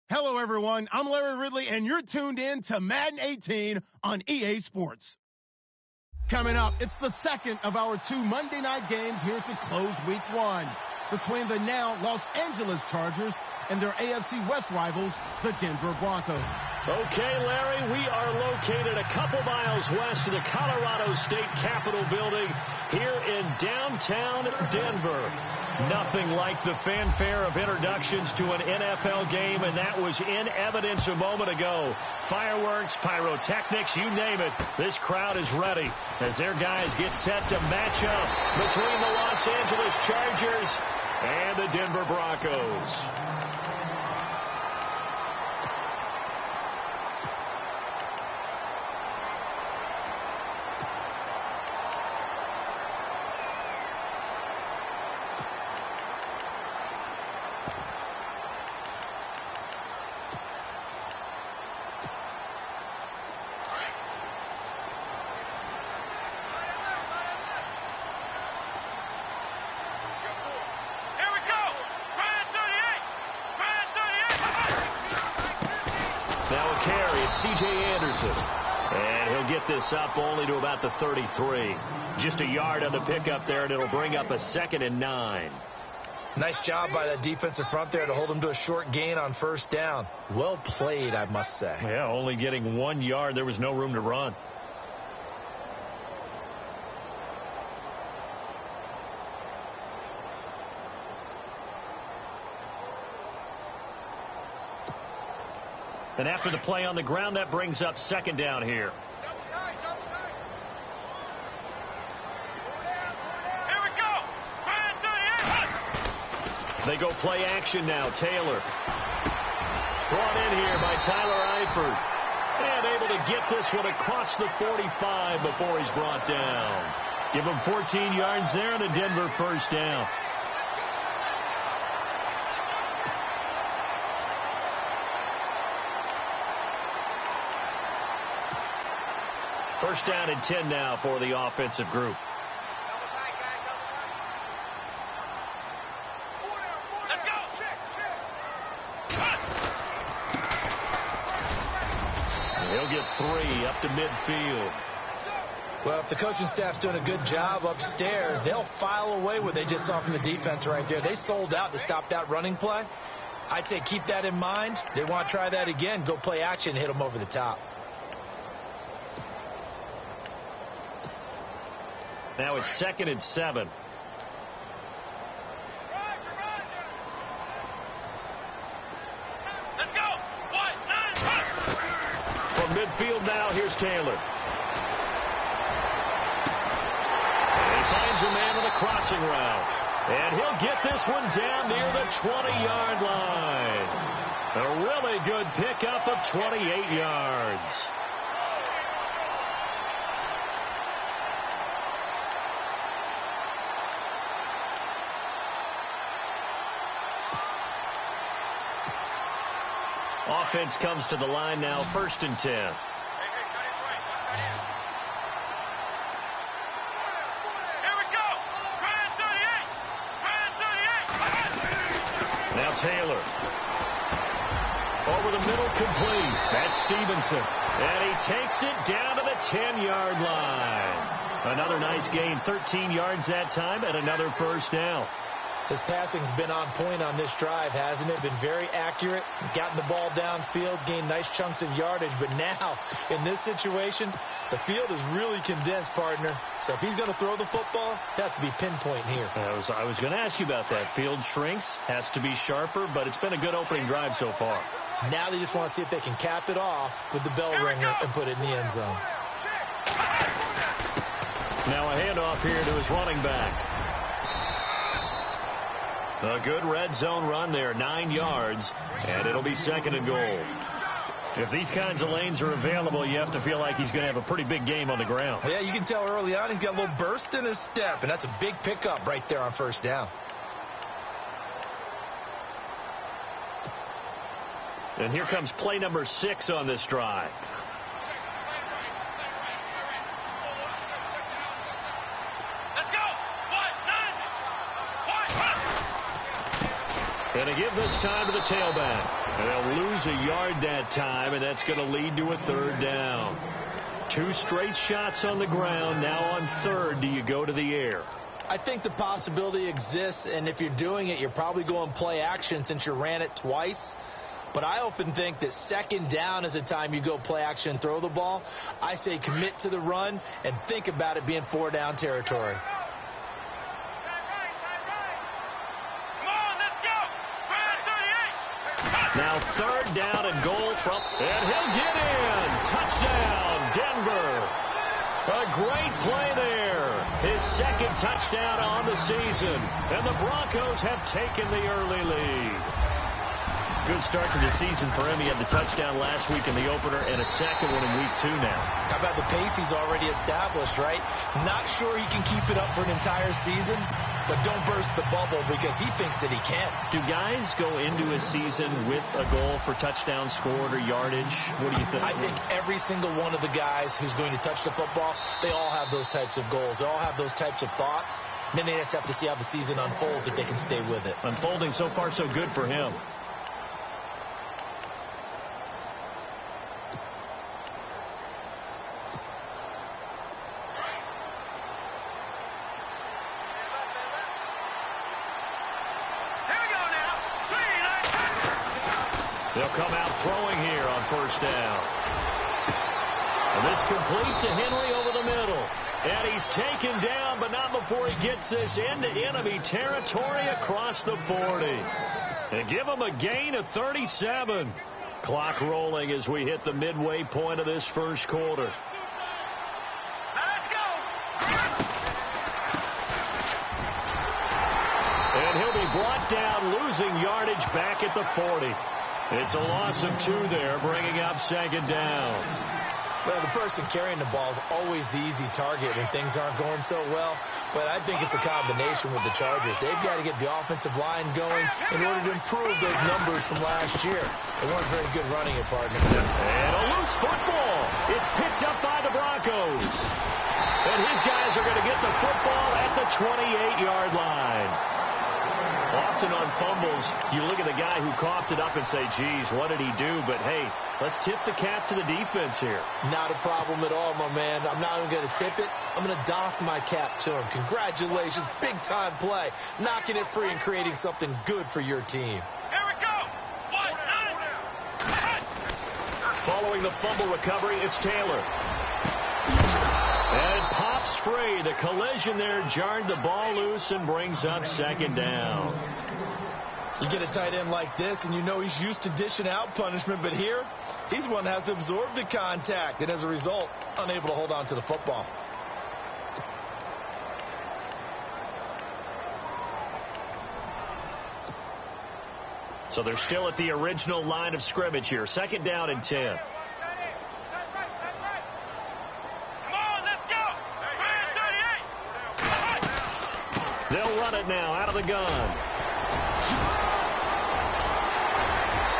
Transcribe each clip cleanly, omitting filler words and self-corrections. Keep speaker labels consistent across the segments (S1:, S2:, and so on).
S1: Hello, everyone. I'm Larry Ridley, and you're tuned in to Madden 18 on EA Sports. Coming up, it's the second of our two Monday night games here to close Week 1 between the now Los Angeles Chargers and their AFC West rivals, the Denver Broncos.
S2: Okay, Larry, we are located a couple miles west of the Colorado State Capitol building here in downtown Denver. Nothing like the fanfare of introductions to an NFL game, and that was in evidence a moment ago. Fireworks, pyrotechnics, you name it. This crowd is ready as their guys get set to match up between the Los Angeles Chargers and the Denver Broncos. C.J. Anderson, and he'll get this up only to about the 33. Just a yard on the pickup there, and it'll bring up a 2nd and 9.
S3: Nice job by that defensive front there to hold him to a short gain on first down. Well played, I must say.
S2: Yeah, only getting 1 yard. There was no room to run. And after the play on the ground, that brings up 2nd down here.
S4: Here we go.
S2: They go play action now. Taylor. Brought in here by Tyler Eifert. And able to get this one across the 45 before he's brought down. Give him 14 yards there and a Denver first down. First down and 10 now for the offensive group.
S4: Let's go.
S2: And he'll get 3 up to midfield.
S3: Well, if the coaching staff's doing a good job upstairs, they'll file away what they just saw from the defense right there. They sold out to stop that running play. I'd say keep that in mind. They want to try that again. Go play action, hit them over the top.
S2: Now it's 2nd and 7.
S4: Let's go. 1, 9,
S2: From midfield now, here's Taylor. And he finds a man on the crossing route. And he'll get this one down near the 20-yard line. A really good pickup of 28 yards. Offense comes to the line now, 1st and 10. Now Taylor. Over the middle, complete. That's Stevenson. And he takes it down to the 10-yard line. Another nice gain, 13 yards that time, and another first down.
S3: His passing's been on point on this drive, hasn't it? Been very accurate, gotten the ball downfield, gained nice chunks of yardage. But now, in this situation, the field is really condensed, partner. So if he's going to throw the football, that has to be pinpoint here.
S2: I was going to ask you about that. Field shrinks, has to be sharper, but it's been a good opening drive so far.
S3: Now they just want to see if they can cap it off with the bell ringer and put it in the end zone.
S2: Now a handoff here to his running back. A good red zone run there, 9 yards, and it'll be 2nd and goal. If these kinds of lanes are available, you have to feel like he's going to have a pretty big game on the ground.
S3: Yeah, you can tell early on he's got a little burst in his step, and that's a big pickup right there on first down.
S2: And here comes play number 6 on this drive. Going to give this time to the tailback. And they'll lose a yard that time, and that's going to lead to a third down. 2 straight shots on the ground. Now on third, do you go to the air?
S3: I think the possibility exists, and if you're doing it, you're probably going play action since you ran it twice. But I often think that second down is a time you go play action and throw the ball. I say commit to the run and think about it being 4-down territory.
S2: Now third down and goal from, and he'll get in. Touchdown, Denver. A great play there. His second touchdown on the season. And the Broncos have taken the early lead. Good start to the season for him. He had the touchdown last week in the opener and a second one in week 2 now.
S3: How about the pace he's already established, right? Not sure he can keep it up for an entire season, but don't burst the bubble because he thinks that he can.
S2: Do guys go into a season with a goal for touchdown scored or yardage? What do you think?
S3: I think every single one of the guys who's going to touch the football, they all have those types of goals. They all have those types of thoughts. Then they just have to see how the season unfolds if they can stay with it.
S2: Unfolding so far so good for him. They'll come out throwing here on first down. And this completes to Henry over the middle. And he's taken down, but not before he gets this into enemy territory across the 40. And give him a gain of 37. Clock rolling as we hit the midway point of this first quarter. And he'll be brought down, losing yardage back at the 40. It's a loss of 2 there, bringing up second down.
S3: Well, the person carrying the ball is always the easy target when things aren't going so well. But I think it's a combination with the Chargers. They've got to get the offensive line going in order to improve those numbers from last year. They weren't very good running it, partner.
S2: And a loose football. It's picked up by the Broncos. And his guys are going to get the football at the 28-yard line. Often on fumbles, you look at the guy who coughed it up and say, geez, what did he do? But, hey, let's tip the cap to the defense here.
S3: Not a problem at all, my man. I'm not even going to tip it. I'm going to doff my cap to him. Congratulations. Big-time play. Knocking it free and creating something good for your team.
S4: Here we go. 1, 9.
S2: Following the fumble recovery, it's Taylor. And it pops free. The collision there jarred the ball loose and brings up second down.
S3: You get a tight end like this, and you know he's used to dishing out punishment, but here, he's the one that has to absorb the contact, and as a result, unable to hold on to the football.
S2: So they're still at the original line of scrimmage here. Second down and 10. They'll run it now out of the gun.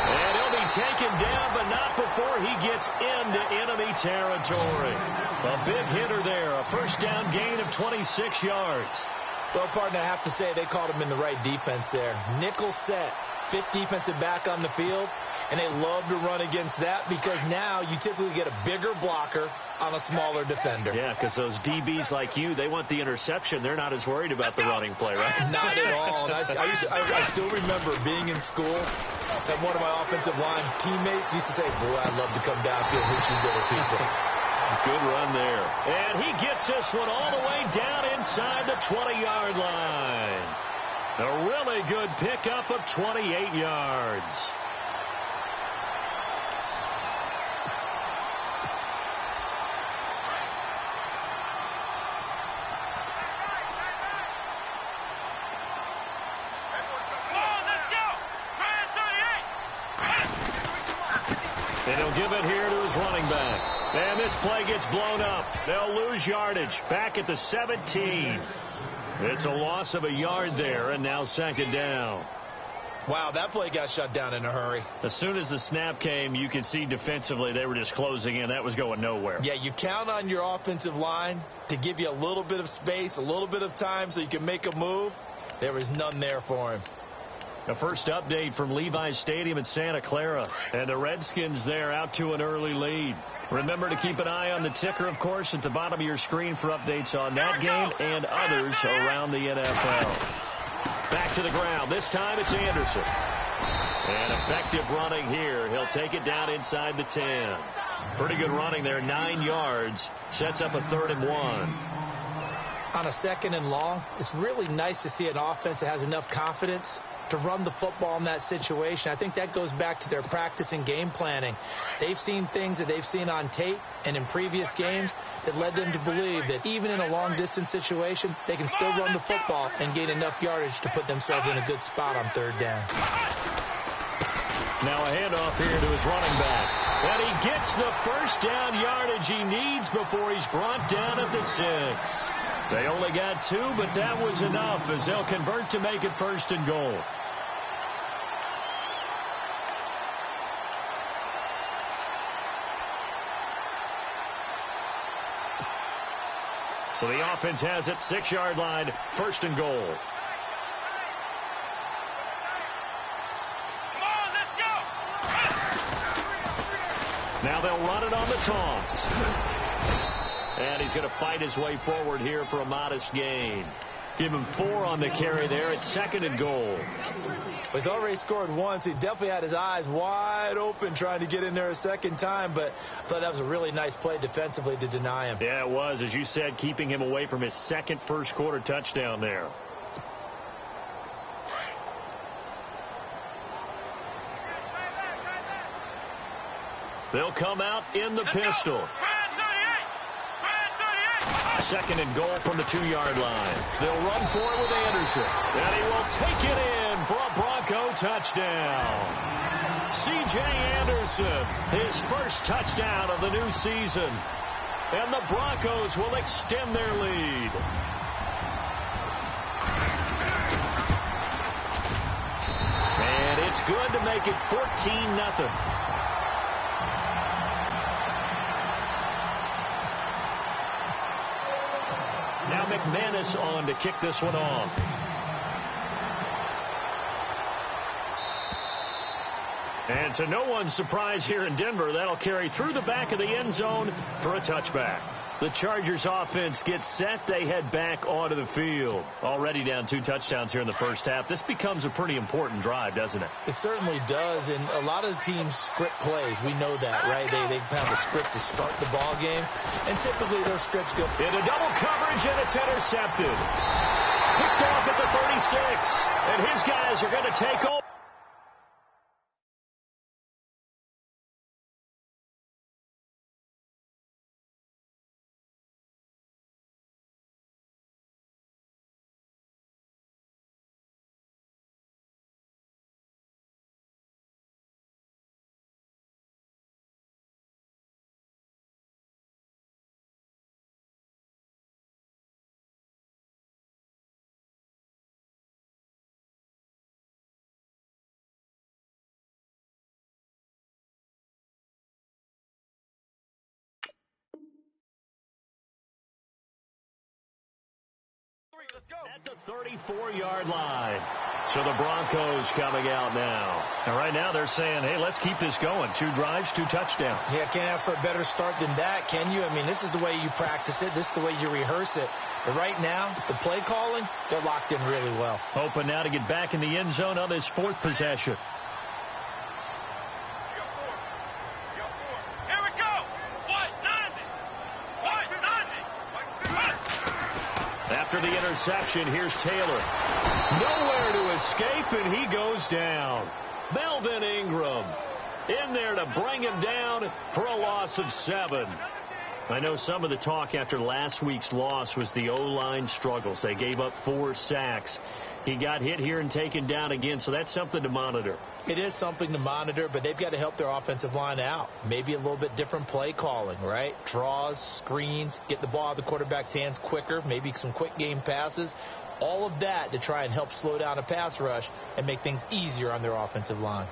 S2: And he'll be taken down, but not before he gets into enemy territory. A big hitter there. A first down gain of 26 yards.
S3: Well, partner, I have to say they called him in the right defense there. Nickel set, 5th defensive back on the field. And they love to run against that because now you typically get a bigger blocker on a smaller defender.
S2: Yeah, because those DBs like you, they want the interception. They're not as worried about the running play, right?
S3: Not at all. And I still remember being in school and one of my offensive line teammates used to say, boy, I'd love to come downfield and hit you little people.
S2: Good run there. And he gets this one all the way down inside the 20-yard line. A really good pickup of 28 yards. And he'll give it here to his running back. And this play gets blown up. They'll lose yardage back at the 17. It's a loss of a yard there, and now second down.
S3: Wow, that play got shut down in a hurry.
S2: As soon as the snap came, you could see defensively they were just closing in. That was going nowhere.
S3: Yeah, you count on your offensive line to give you a little bit of space, a little bit of time so you can make a move. There was none there for him.
S2: The first update from Levi's Stadium in Santa Clara. And the Redskins there out to an early lead. Remember to keep an eye on the ticker, of course, at the bottom of your screen for updates on that game and others around the NFL. Back to the ground. This time it's Anderson. And effective running here. He'll take it down inside the 10. Pretty good running there, 9 yards. Sets up a 3rd and 1.
S3: On a 2nd and long, it's really nice to see an offense that has enough confidence to run the football in that situation. I think that goes back to their practice and game planning. They've seen things that they've seen on tape and in previous games that led them to believe that even in a long-distance situation, they can still run the football and gain enough yardage to put themselves in a good spot on 3rd down.
S2: Now a handoff here to his running back. And he gets the first down yardage he needs before he's brought down at the 6. They only got 2, but that was enough as they'll convert to make it 1st and goal. So the offense has it, 6-yard line, 1st and goal. Now they'll run it on the toss. And he's going to fight his way forward here for a modest gain. Give him 4 on the carry there at 2nd and goal.
S3: He's already scored once. He definitely had his eyes wide open trying to get in there a 2nd time, but I thought that was a really nice play defensively to deny him.
S2: Yeah, it was. As you said, keeping him away from his 2nd first-quarter touchdown there. They'll come out in the pistol. 2nd and goal from the 2-yard line. They'll run for it with Anderson. And he will take it in for a Bronco touchdown. C.J. Anderson, his first touchdown of the new season. And the Broncos will extend their lead. And it's good to make it 14-0. Now McManus on to kick this one off. And to no one's surprise here in Denver, that'll carry through the back of the end zone for a touchback. The Chargers offense gets set. They head back onto the field. Already down 2 touchdowns here in the first half. This becomes a pretty important drive, doesn't it?
S3: It certainly does, and a lot of the teams script plays. We know that, right? They have a script to start the ball game, and typically those scripts go
S2: into double coverage, and it's intercepted. Picked off at the 36, and his guys are going to take over. At the 34-yard line. So the Broncos coming out now. And right now they're saying, hey, let's keep this going. 2 drives, 2 touchdowns.
S3: Yeah, can't ask for a better start than that, can you? I mean, this is the way you practice it. This is the way you rehearse it. But right now, the play calling, they're locked in really well.
S2: Hoping now to get back in the end zone on this 4th possession. After the interception, here's Taylor. Nowhere to escape, and he goes down. Melvin Ingram in there to bring him down for a loss of 7. I know some of the talk after last week's loss was the O-line struggles. They gave up 4 sacks. He got hit here and taken down again, so that's something to monitor.
S3: It is something to monitor, but they've got to help their offensive line out. Maybe a little bit different play calling, right? Draws, screens, get the ball out of the quarterback's hands quicker, maybe some quick game passes. All of that to try and help slow down a pass rush and make things easier on their offensive line.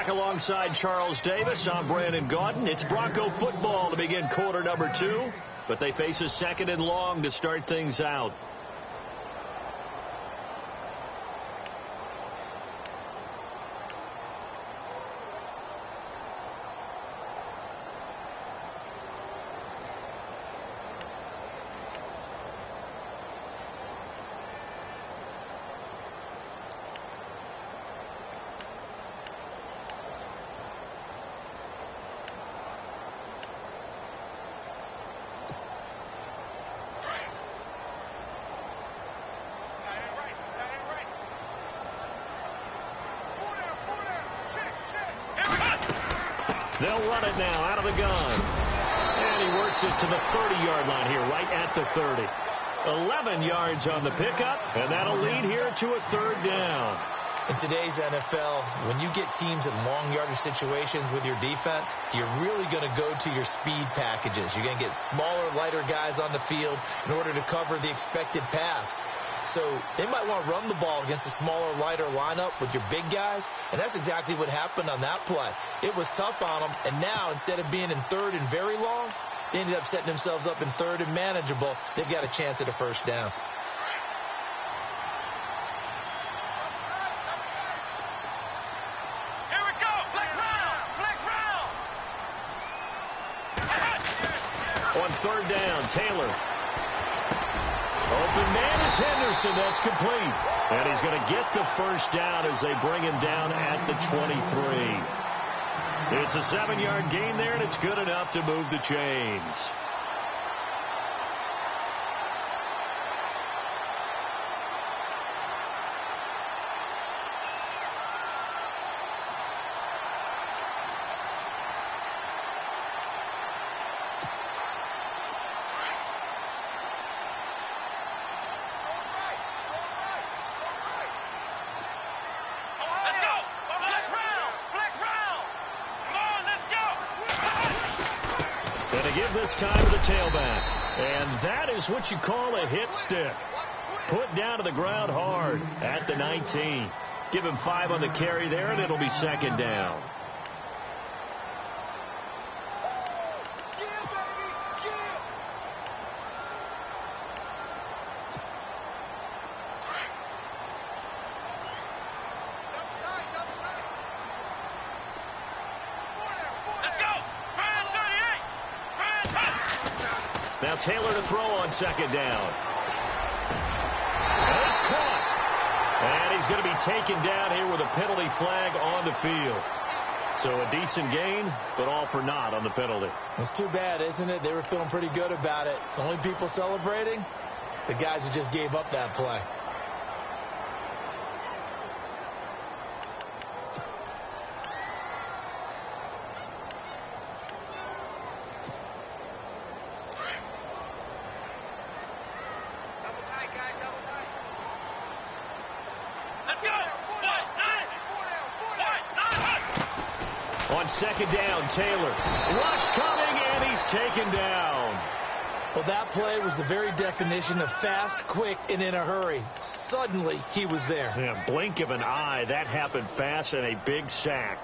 S2: back alongside Charles Davis. I'm Brandon Gaudin. It's Bronco football to begin quarter number 2, but they face a second and long to start things out. They'll run it now out of the gun. And he works it to the 30-yard line here, right at the 30. 11 yards on the pickup, and that'll lead here to a third down.
S3: In today's NFL, when you get teams in long yardage situations with your defense, you're really going to go to your speed packages. You're going to get smaller, lighter guys on the field in order to cover the expected pass. So they might want to run the ball against a smaller, lighter lineup with your big guys, and that's exactly what happened on that play. It was tough on them, and now instead of being in third and very long, they ended up setting themselves up in third and manageable. They've got a chance at a first down.
S4: Here we go. Black round.
S2: On third down, Taylor. Open man is Henderson. That's complete. And he's going to get the first down as they bring him down at the 23. It's a 7-yard gain there, and it's good enough to move the chains. This time to the tailback. And that is what you call a hit stick. Put down to the ground hard at the 19. Give him 5 on the carry there, and it'll be second down. Now Taylor to throw on second down. And it's caught. And he's going to be taken down here with a penalty flag on the field. So a decent gain, but all for naught on the penalty.
S3: It's too bad, isn't it? They were feeling pretty good about it. The only people celebrating, the guys who just gave up that play.
S2: Second down, Taylor. Rush coming, and he's taken down.
S3: Well, that play was the very definition of fast, quick, and in a hurry. Suddenly, he was there.
S2: Yeah, blink of an eye. That happened fast, and a big sack.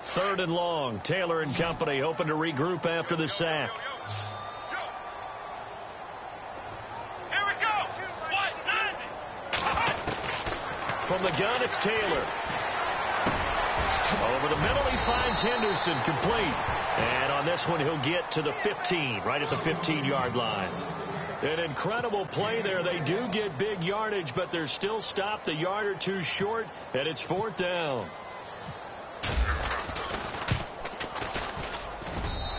S2: Third and long. Taylor and company hoping to regroup after the sack.
S4: Here we go.
S2: From the gun, it's Taylor. Over the middle, he finds Henderson, complete. And on this one, he'll get to the 15, right at the 15-yard line. An incredible play there. They do get big yardage, but they're still stopped a yard or two short, and it's fourth down.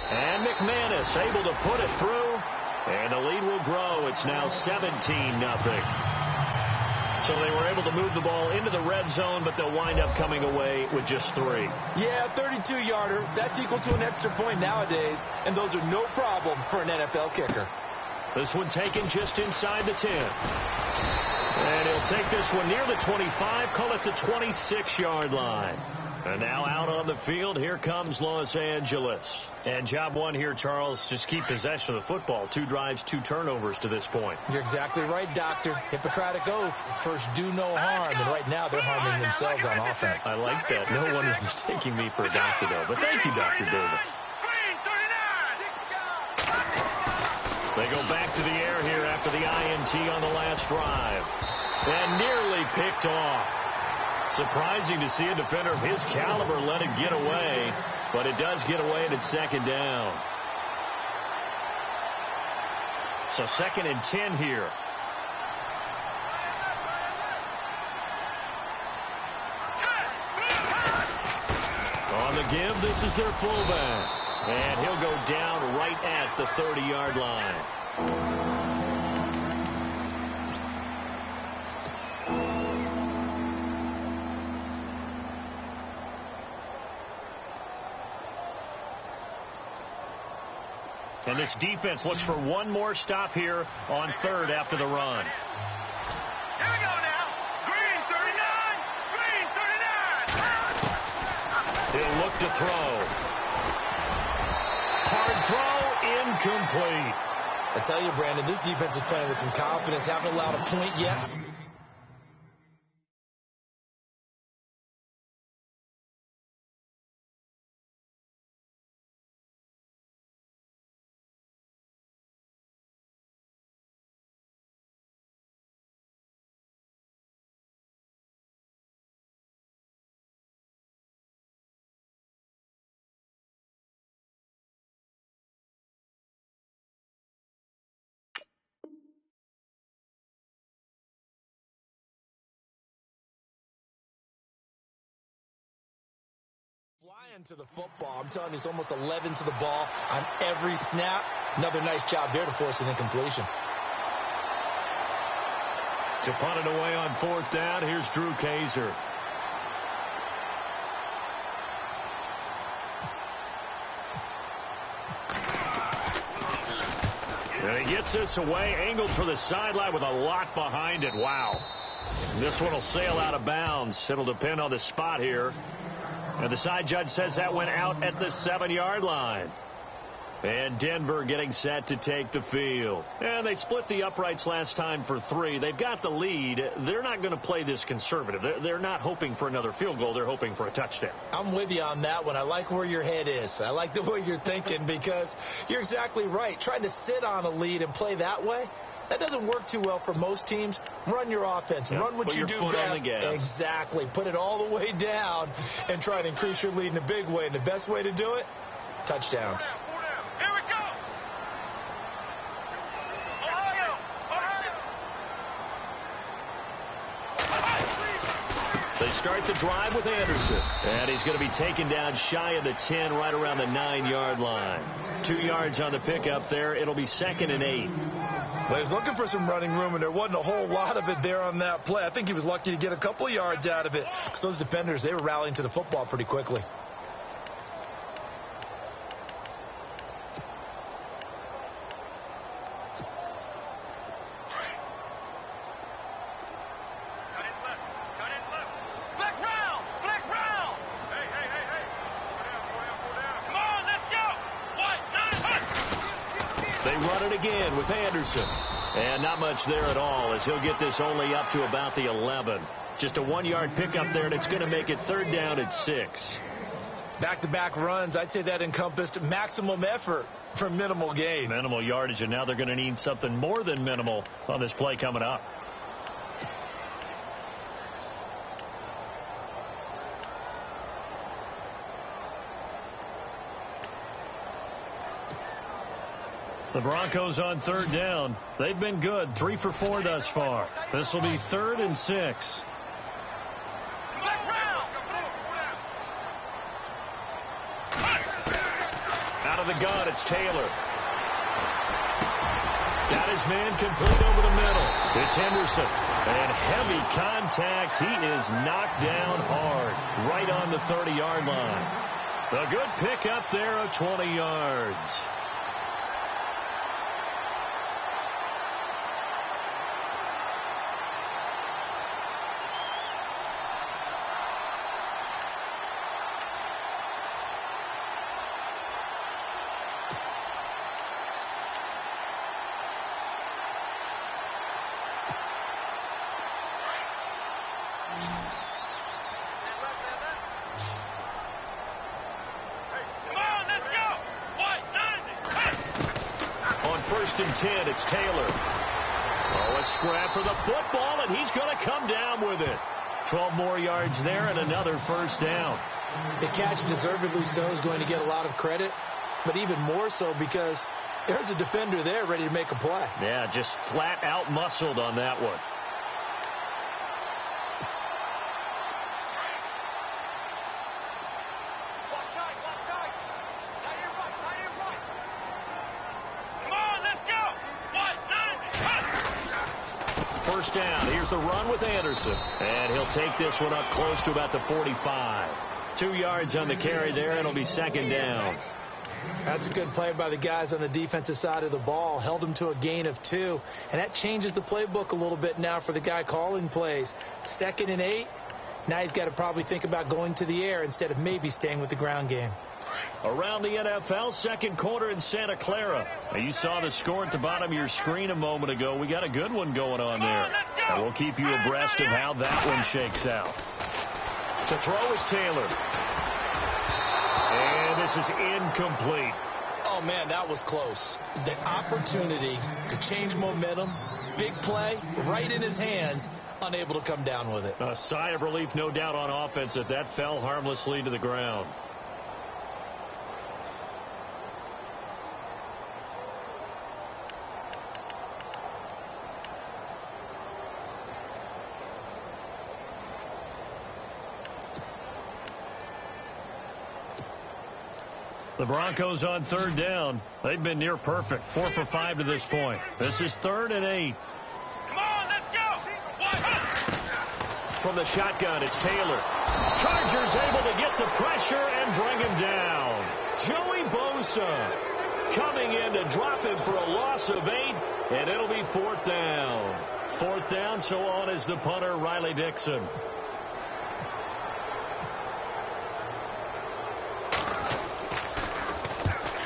S2: And McManus able to put it through, and the lead will grow. It's now 17-0. So they were able to move the ball into the red zone, but they'll wind up coming away with just 3.
S3: Yeah, 32-yarder. That's equal to an extra point nowadays, and those are no problem for an NFL kicker.
S2: This one taken just inside the 10. And he'll take this one near the 25, call it the 26-yard line. And now out on the field, here comes Los Angeles. And job one here, Charles, just keep possession of the football. 2 drives, 2 turnovers to this point.
S3: You're exactly right, Doctor. Hippocratic oath, first do no harm. And right now they're harming themselves on offense.
S2: I like that. No one is mistaking me for a doctor, though. But thank you, Dr. Davis. They go back to the air here after the INT on the last drive. And nearly picked off. Surprising to see a defender of his caliber let it get away, but it does get away and it's second down. So 2nd and 10 here. On the give, this is their fullback. And he'll go down right at the 30-yard line. And this defense looks for one more stop here on 3rd after the run.
S4: Here we go now. Green 39. Green 39.
S2: He'll look to throw. Hard throw, incomplete.
S3: I tell you, Brandon, this defense is playing with some confidence. Haven't allowed a point yet. Flying to the football. I'm telling you, it's almost 11 to the ball on every snap. Another nice job there to force an incompletion.
S2: To punt it away on 4th down, here's Drew Kaiser. And he gets this away, angled for the sideline with a lot behind it. Wow. This one will sail out of bounds. It'll depend on the spot here. And the side judge says that went out at the 7-yard line. And Denver getting set to take the field. And they split the uprights last time for 3. They've got the lead. They're not going to play this conservative. They're not hoping for another field goal. They're hoping for a touchdown.
S3: I'm with you on that one. I like where your head is. I like the way you're thinking because you're exactly right. Trying to sit on a lead and play that way, that doesn't work too well for most teams. Run your offense.
S2: Yep.
S3: Run what
S2: Put
S3: you
S2: your
S3: do
S2: foot
S3: best.
S2: on the gas.
S3: Exactly. Put it all the way down and try to increase your lead in a big way. And the best way to do it, touchdowns.
S4: Here we go.
S2: They start the drive with Anderson. And he's going to be taken down shy of the 10, right around the 9-yard line. 2 yards on the pickup there. It'll be 2nd and 8.
S3: Well, he was looking for some running room, and there wasn't a whole lot of it there on that play. I think he was lucky to get a couple of yards out of it because those defenders, they were rallying to the football pretty quickly.
S2: They run it again with Anderson. And not much there at all as he'll get this only up to about the 11. Just a 1-yard pickup there, and it's going to make it 3rd down at 6.
S3: Back-to-back runs, I'd say that encompassed maximum effort for minimal gain.
S2: Minimal yardage, and now they're going to need something more than minimal on this play coming up. The Broncos on 3rd down. They've been good. 3 for 4 thus far. This will be 3rd and 6. Out of the gun, it's Taylor. Got his man complete over the middle. It's Henderson. And heavy contact. He is knocked down hard. Right on the 30-yard line. A good pickup there of 20 yards. 1st and 10. It's Taylor. Oh, a scrap for the football, and he's going to come down with it. 12 more yards there and another 1st down.
S3: The catch, deservedly so, is going to get a lot of credit, but even more so because there's a defender there ready to make a play.
S2: Yeah, just flat out muscled on that one. First down. Here's the run with Anderson. And he'll take this one up close to about the 45. 2 yards on the carry there, and it'll be 2nd down.
S3: That's a good play by the guys on the defensive side of the ball. Held them to a gain of 2. And that changes the playbook a little bit now for the guy calling plays. 2nd and 8. Now he's got to probably think about going to the air instead of maybe staying with the ground game.
S2: Around the NFL, 2nd quarter in Santa Clara. Now, you saw the score at the bottom of your screen a moment ago. We got a good one going on there. And we'll keep you abreast of how that one shakes out. To throw is Taylor. And this is incomplete.
S3: Oh, man, that was close. The opportunity to change momentum, big play, right in his hands, unable to come down with it.
S2: A sigh of relief, no doubt, on offense that fell harmlessly to the ground. The Broncos on 3rd down. They've been near perfect. 4 for 5 to this point. This is 3rd and 8.
S4: Come on, let's go.
S2: From the shotgun, it's Taylor. Chargers able to get the pressure and bring him down. Joey Bosa coming in to drop him for a loss of 8, and it'll be 4th down. 4th down, so on is the punter, Riley Dixon.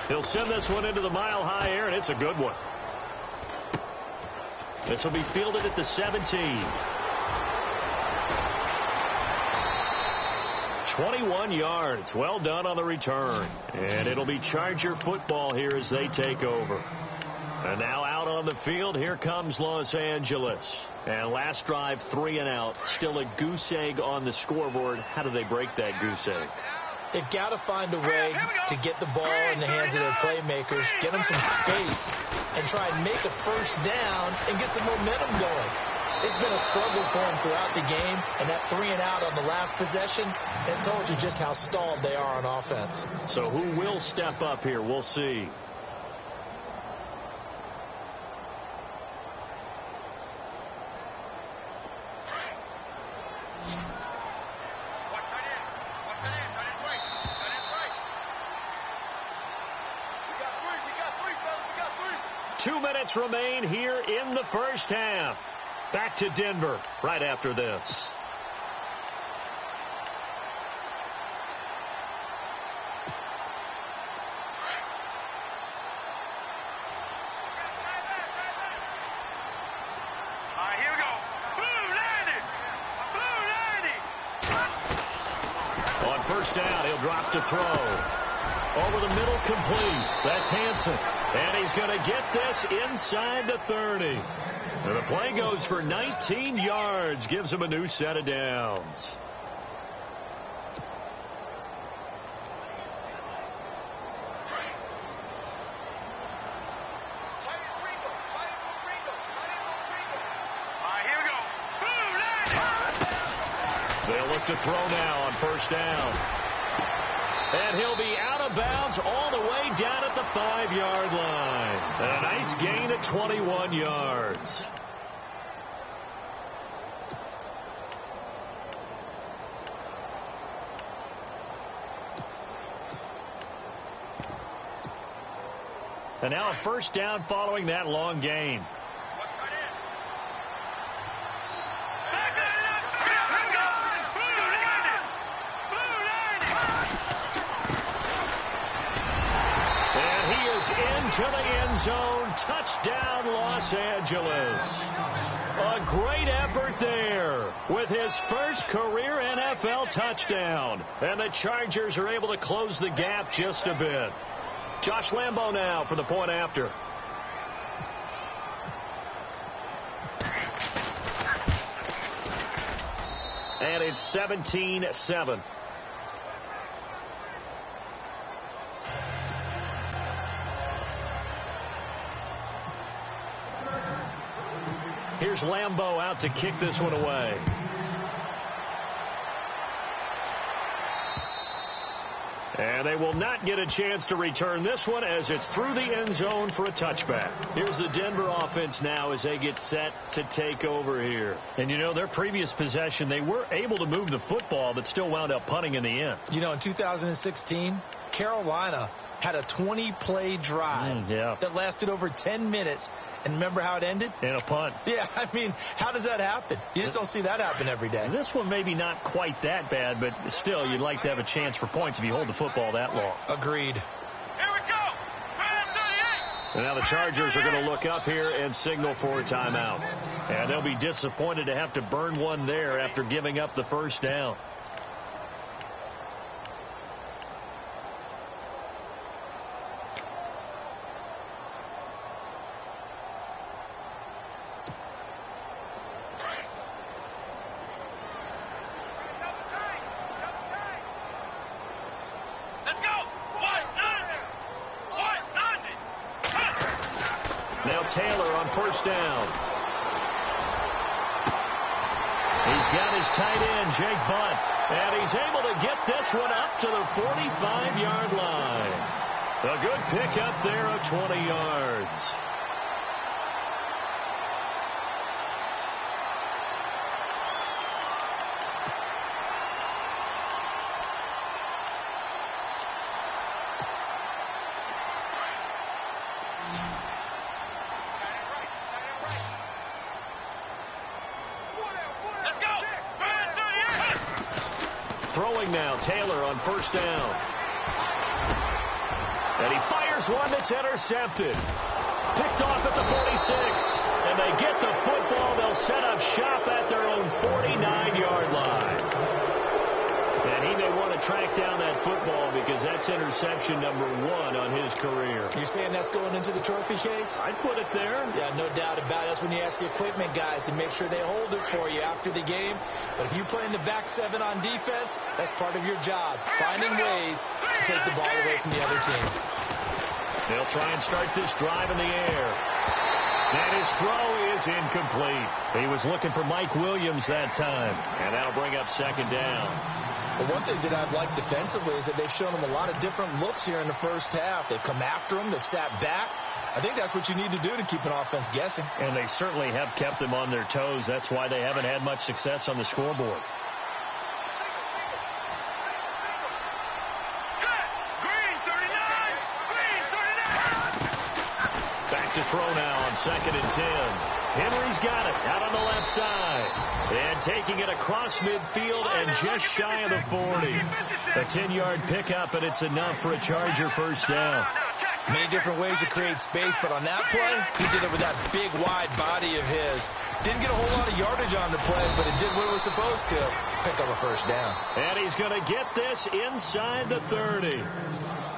S2: He'll send this one into the mile-high air, and it's a good one. This will be fielded at the 17. 21 yards. Well done on the return. And it'll be Charger football here as they take over. And now out on the field, here comes Los Angeles. And last drive, 3 and out. Still a goose egg on the scoreboard. How do they break that goose egg?
S3: They've got to find a way to get the ball in the hands of their playmakers, get them some space, and try and make a 1st down and get some momentum going. It's been a struggle for them throughout the game, and that 3 and out on the last possession, that told you just how stalled they are on offense.
S2: So who will step up here? We'll see. Remain here in the 1st half. Back to Denver right after this.
S4: Here we go. Blue landing.
S2: On 1st down, he'll drop to throw. Over the middle, complete. That's Hansen. And he's going to get this inside the 30. And the play goes for 19 yards. Gives him a new set of downs.
S4: Here we go.
S2: They'll look to throw now on 1st down. And he'll be out of bounds all the way down at the 5-yard line. And a nice gain of 21 yards. And now a 1st down following that long gain. To the end zone. Touchdown, Los Angeles. A great effort there with his first career NFL touchdown. And the Chargers are able to close the gap just a bit. Josh Lambo now for the point after. And it's 17-7. Here's Lambeau out to kick this one away. And they will not get a chance to return this one as it's through the end zone for a touchback. Here's the Denver offense now as they get set to take over here. And, you know, their previous possession, they were able to move the football but still wound up punting in the end.
S3: You know, in 2016, Carolina had a 20-play drive that lasted over 10 minutes. And remember how it ended?
S2: In a punt.
S3: Yeah, I mean, how does that happen? You just don't see that happen every day.
S2: This one maybe not quite that bad, but still, you'd like to have a chance for points if you hold the football that long.
S3: Agreed.
S4: Here we go.
S2: And now the Chargers are going to look up here and signal for a timeout. And they'll be disappointed to have to burn one there after giving up the first down. Taylor on first down. He's got his tight end, Jake Butt, and he's able to get this one up to the 45-yard line. A good pickup there of 20 yards. Throwing now, Taylor on first down. And he fires one that's intercepted. Picked off at the 46. And they get the football. They'll set up shop at their own 49-yard line. And he may want to track down that football because that's interception number 1 on his career.
S3: You're saying that's going into the trophy case?
S2: I'd put it there.
S3: Yeah, no doubt about it. That's when you ask the equipment guys to make sure they hold it for you after the game. But if you play in the back 7 on defense, that's part of your job, finding ways to take the ball away from the other team.
S2: They'll try and start this drive in the air. And his throw is incomplete. He was looking for Mike Williams that time. And that'll bring up second down.
S3: Well, one thing that I've liked defensively is that they've shown them a lot of different looks here in the first half. They've come after them. They've sat back. I think that's what you need to do to keep an offense guessing.
S2: And they certainly have kept them on their toes. That's why they haven't had much success on the scoreboard. Back to throw now on 2nd and 10. Henry's got it out on the left side. And taking it across midfield and just shy of the 40. A 10-yard pickup, and it's enough for a Charger first down.
S3: Many different ways to create space, but on that play, he did it with that big, wide body of his. Didn't get a whole lot of yardage on the play, but it did what it was supposed to. Pick up a first down.
S2: And he's going to get this inside the 30.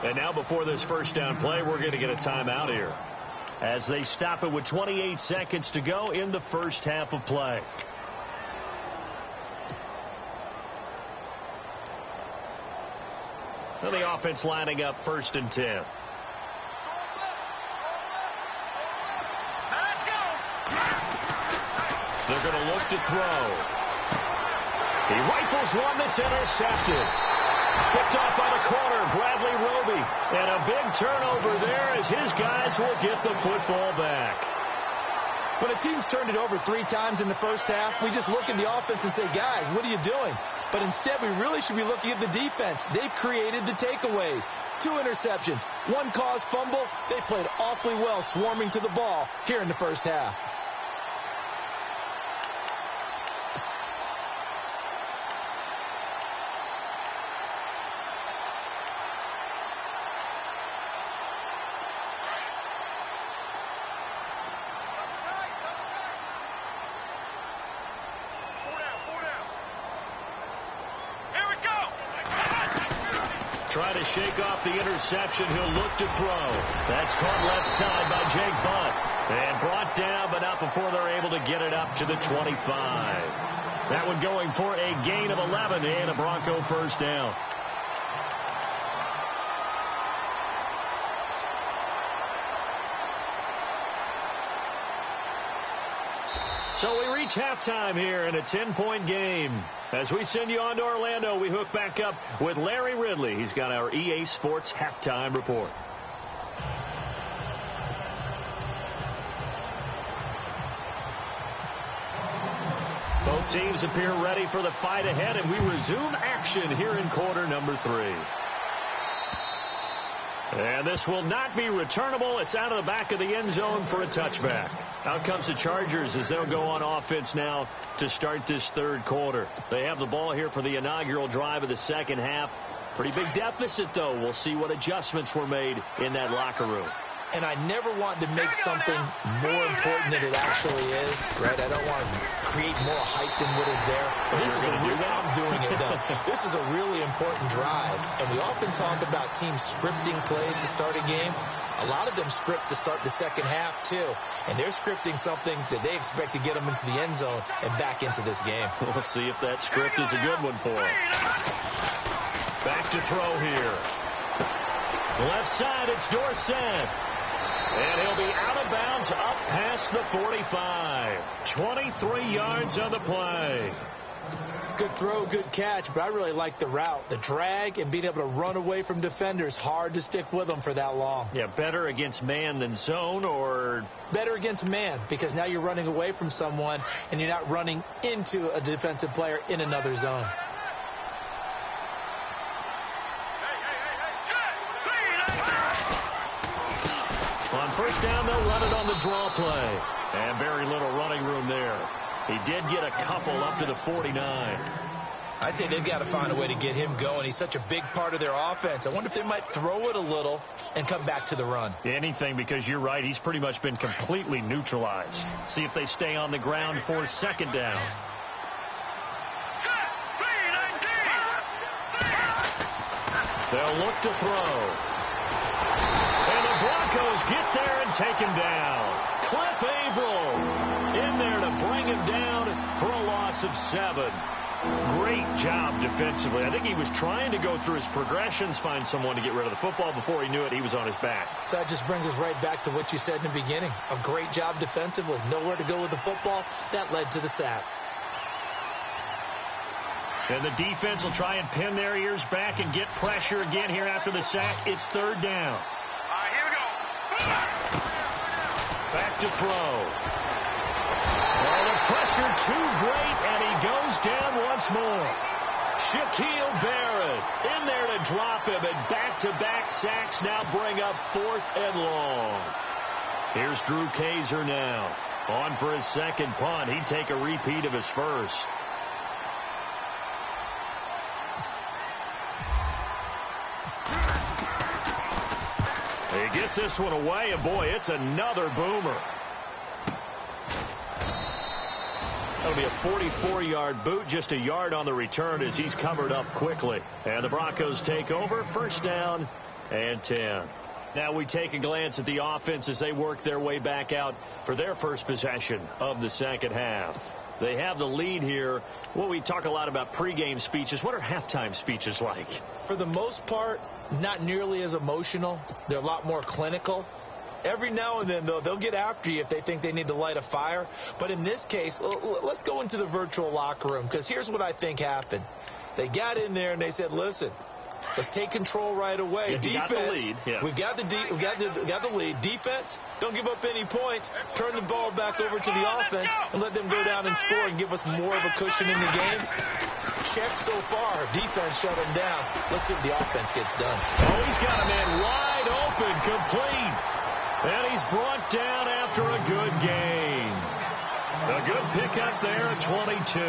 S2: And now before this first down play, we're going to get a timeout here, as they stop it with 28 seconds to go in the first half of play. So the offense lining up 1st and 10. They're going to look to throw. He rifles one that's intercepted. Picked off by the corner, Bradley Roby. And a big turnover there as his guys will get the football back.
S3: When a team's turned it over 3 times in the first half, we just look at the offense and say, guys, what are you doing? But instead, we really should be looking at the defense. They've created the takeaways. 2 interceptions, 1 caused fumble. They played awfully well swarming to the ball here in the first half.
S2: Try to shake off the interception. He'll look to throw. That's caught left side by Jake Butt. And brought down, but not before they're able to get it up to the 25. That one going for a gain of 11 and a Bronco first down. So we reach halftime here in a 10-point game. As we send you on to Orlando, we hook back up with Larry Ridley. He's got our EA Sports halftime report. Both teams appear ready for the fight ahead, and we resume action here in quarter number 3. And this will not be returnable. It's out of the back of the end zone for a touchback. Out comes the Chargers as they'll go on offense now to start this third quarter. They have the ball here for the inaugural drive of the second half. Pretty big deficit, though. We'll see what adjustments were made in that locker room.
S3: And I never want to make something more important than it actually is, right? I don't want to create more hype than what is there. This is I'm doing it, though. This is a really important drive. And we often talk about teams scripting plays to start a game. A lot of them script to start the second half, too. And they're scripting something that they expect to get them into the end zone and back into this game.
S2: We'll see if that script is a good one for them. Back to throw here. Left side, it's Dorsett. And he'll be out of bounds up past the 45. 23 yards on the play.
S3: Good throw, good catch, but I really like the route. The drag and being able to run away from defenders, hard to stick with them for that long.
S2: Yeah, better against man than zone, or?
S3: Better against man, because now you're running away from someone and you're not running into a defensive player in another zone.
S2: On first down, they'll run it on the draw play. And very little running room there. He did get a couple up to the 49.
S3: I'd say they've got to find a way to get him going. He's such a big part of their offense. I wonder if they might throw it a little and come back to the run.
S2: Anything, because you're right. He's pretty much been completely neutralized. See if they stay on the ground for second down. They'll look to throw. And the Broncos get there and take him down. Cliff Averill in there to bring him down for a loss of 7. Great job defensively. I think he was trying to go through his progressions, find someone to get rid of the football. Before he knew it, he was on his back.
S3: So that just brings us right back to what you said in the beginning. A great job defensively. Nowhere to go with the football. That led to the sack.
S2: And the defense will try and pin their ears back and get pressure again here after the sack. It's third down.
S4: All right, here we go.
S2: Back to throw. Well, the pressure too great, and he goes down once more. Shaquille Barrett in there to drop him, and back-to-back sacks now bring up 4th and long. Here's Drew Kaiser now. On for his second punt. He'd take a repeat of his first. He gets this one away, and boy, it's another boomer. That'll be a 44-yard boot, just a yard on the return as he's covered up quickly. And the Broncos take over, first down and 10. Now we take a glance at the offense as they work their way back out for their first possession of the second half. They have the lead here. Well, we talk a lot about pregame speeches. What are halftime speeches like?
S3: For the most part, not nearly as emotional. They're a lot more clinical. Every now and then, though, they'll get after you if they think they need to light a fire. But in this case, let's go into the virtual locker room, because here's what I think happened. They got in there and they said, listen, let's take control right away.
S2: Yeah,
S3: defense,
S2: got the lead. Yeah.
S3: We've got the lead. Defense, don't give up any points. Turn the ball back over to the offense and let them go down and score and give us more of a cushion in the game. Check so far. Defense shut him down. Let's see if the offense gets done.
S2: Oh, he's got a man wide open, complete. And he's brought down after a good gain. A good pickup there at 22.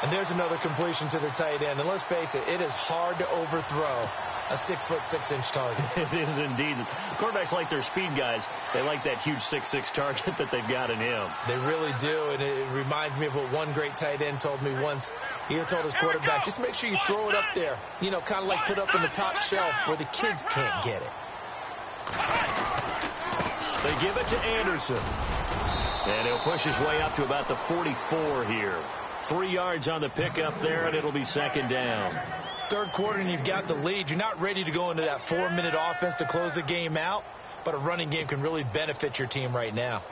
S3: And there's another completion to the tight end. And let's face it, it is hard to overthrow a 6'6" target.
S2: It is indeed. Quarterbacks like their speed guys. They like that huge 6'6" target that they've got in him.
S3: They really do. And it reminds me of what one great tight end told me once. He told his quarterback, just make sure you throw it up there. You know, kind of like put up in the top shelf where the kids can't get it.
S2: They give it to Anderson. And he'll push his way up to about the 44 here. 3 yards on the pickup there, and it'll be second down.
S3: Third quarter and you've got the lead. You're not ready to go into that 4-minute offense to close the game out, but a running game can really benefit your team right now.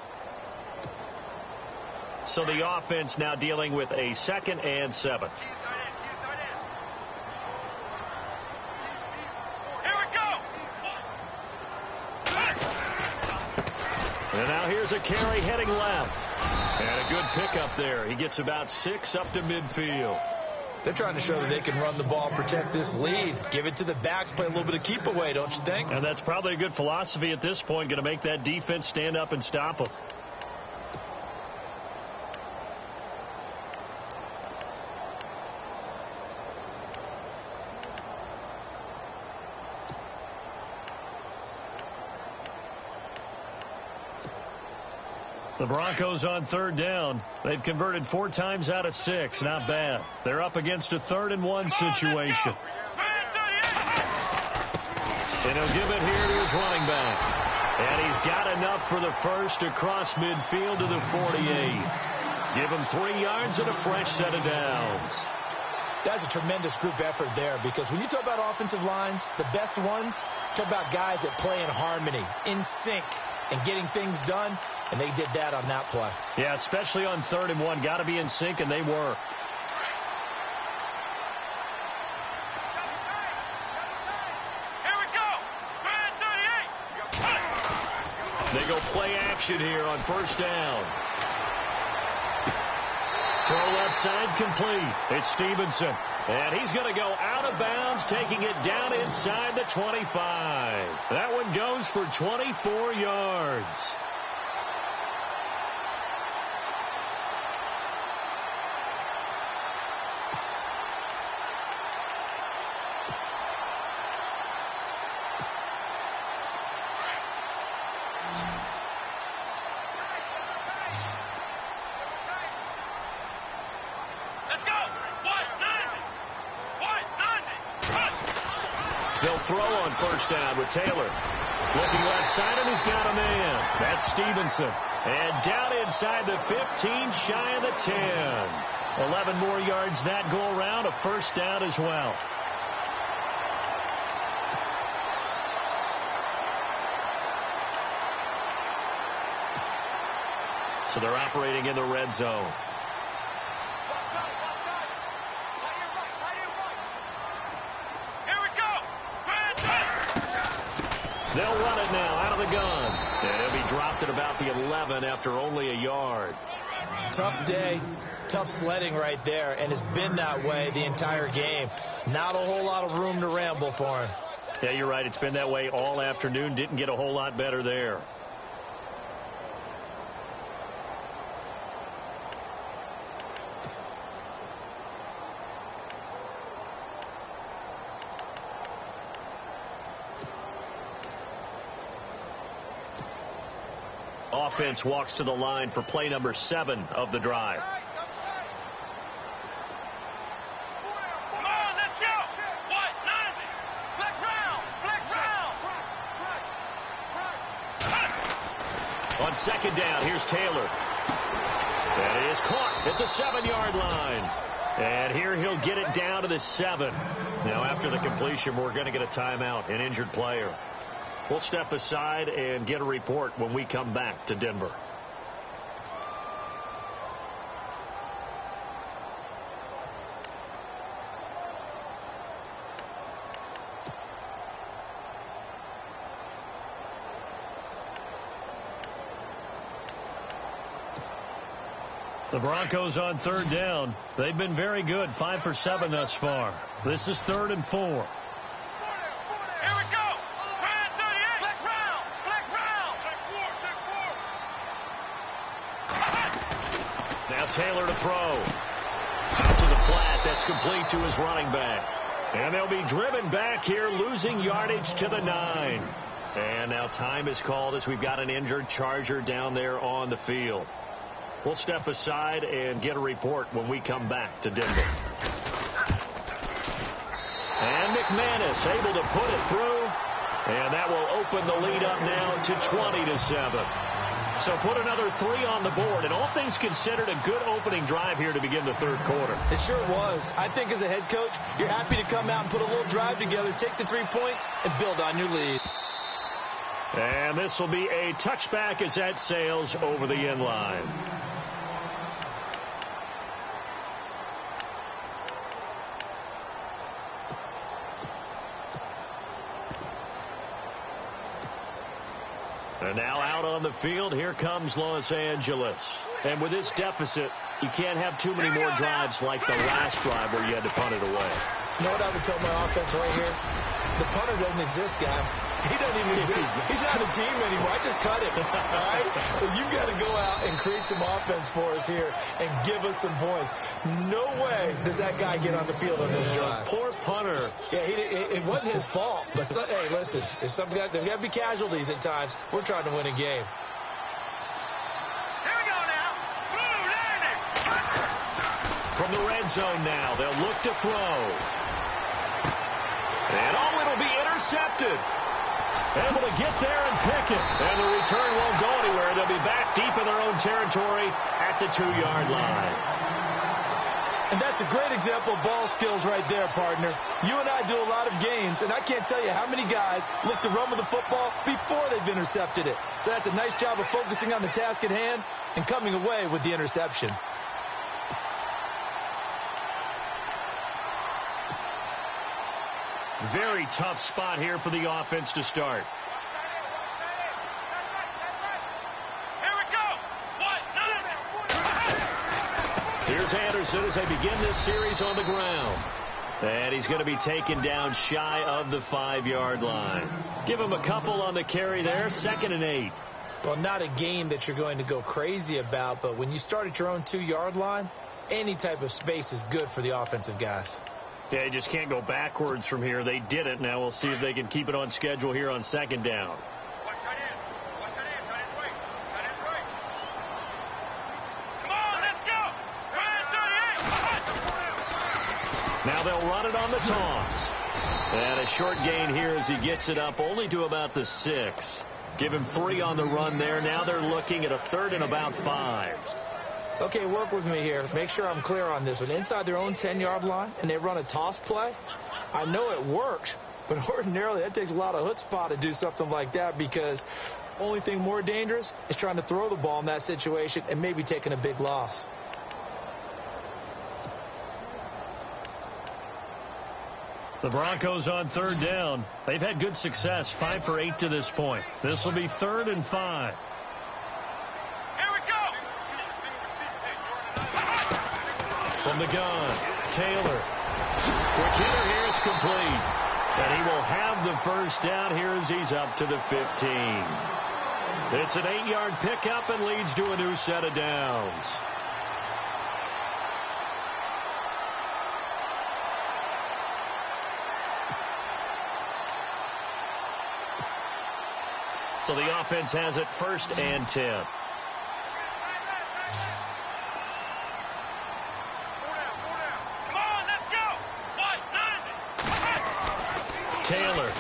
S2: So the offense now dealing with a 2nd and 7. And now here's a carry heading left. And a good pickup there. He gets about 6 up to midfield.
S3: They're trying to show that they can run the ball, protect this lead. Give it to the backs, play a little bit of keep away, don't you think?
S2: And that's probably a good philosophy at this point. Going to make that defense stand up and stop them. The Broncos on 3rd down. They've converted 4 times out of 6. Not bad. They're up against a 3rd and 1 situation. And he'll give it here to his running back. And he's got enough for the first across midfield to the 48. Give him 3 yards and a fresh set of downs.
S3: That's a tremendous group effort there, because when you talk about offensive lines, the best ones, talk about guys that play in harmony, in sync, and getting things done. And they did that on that play.
S2: Yeah, especially on 3rd and 1. Got to be in sync, and they were.
S4: Here we go.
S2: They go play action here on 1st down. Throw left side complete. It's Stevenson. And he's going to go out of bounds, taking it down inside the 25. That one goes for 24 yards. They'll throw on 1st down with Taylor. Looking left side, and he's got a man. That's Stevenson. And down inside the 15, shy of the 10. 11 more yards that go around, a 1st down as well. So they're operating in the red zone. They'll run it now out of the gun. And he'll be dropped at about the 11 after only a yard.
S3: Tough day, tough sledding right there, and it's been that way the entire game. Not a whole lot of room to ramble for him.
S2: Yeah, you're right. It's been that way all afternoon. Didn't get a whole lot better there. Offense walks to the line for play number 7 of the drive.
S4: Come on, let's go. White, 90. Black round.
S2: On 2nd down, here's Taylor. And it is caught at the 7-yard line. And here he'll get it down to the 7. Now after the completion, we're going to get a timeout, an injured player. We'll step aside and get a report when we come back to Denver. The Broncos on 3rd down. They've been very good, 5 for 7 thus far. This is 3rd and 4.
S4: Here we go.
S2: Now Taylor to throw. Out to the flat. That's complete to his running back. And they'll be driven back here, losing yardage to the 9. And now time is called as we've got an injured Charger down there on the field. We'll step aside and get a report when we come back to Denver. And McManus able to put it through. And that will open the lead up now to 20-7. So put another 3 on the board, and all things considered, a good opening drive here to begin the third quarter.
S3: It sure was. I think as a head coach, you're happy to come out and put a little drive together, take the 3 points, and build on your lead.
S2: And this will be a touchback as that sails over the end line. And now out on the field, here comes Los Angeles. And with this deficit, you can't have too many more drives like the last drive where you had to punt it away.
S3: You know what I would tell my offense right here? The punter doesn't exist, guys. He doesn't even exist. He's not a team anymore. I just cut him. All right? So you've got to go out and create some offense for us here and give us some points. No way does that guy get on the field on this drive.
S2: Poor punter.
S3: Yeah, it wasn't his fault. But, hey, listen, if there's got to be casualties at times. We're trying to win a game.
S4: Here we go now. Blue landing.
S2: From the red zone now, they'll look to throw. And it'll be intercepted. Able to get there and pick it. And the return won't go anywhere. They'll be back deep in their own territory at the 2-yard line.
S3: And that's a great example of ball skills right there, partner. You and I do a lot of games, and I can't tell you how many guys look to run with the football before they've intercepted it. So that's a nice job of focusing on the task at hand and coming away with the interception.
S2: Very tough spot here for the offense to start.
S4: Here we go.
S2: Here's Anderson as they begin this series on the ground. And he's going to be taken down shy of the 5-yard line. Give him a couple on the carry there. 2nd and 8.
S3: Well, not a game that you're going to go crazy about, but when you start at your own 2-yard line, any type of space is good for the offensive guys.
S2: They just can't go backwards from here. They did it. Now we'll see if they can keep it on schedule here on 2nd down.
S4: Watch tight end. Watch tight end. Tight end's right. Tight end's right. Come on, let's go. Ryan 38.
S2: Now they'll run it on the toss. And a short gain here as he gets it up only to about the 6. Give him 3 on the run there. Now they're looking at a 3rd and about 5.
S3: Okay, work with me here. Make sure I'm clear on this one. Inside their own 10-yard line, and they run a toss play. I know it works, but ordinarily that takes a lot of chutzpah to do something like that because the only thing more dangerous is trying to throw the ball in that situation and maybe taking a big loss.
S2: The Broncos on 3rd down. They've had good success, 5 for 8 to this point. This will be 3rd and 5. From the gun, Taylor. Quick hitter here, it's complete. And he will have the first down here as he's up to the 15. It's an 8-yard pickup and leads to a new set of downs. So the offense has it 1st and 10. Taylor.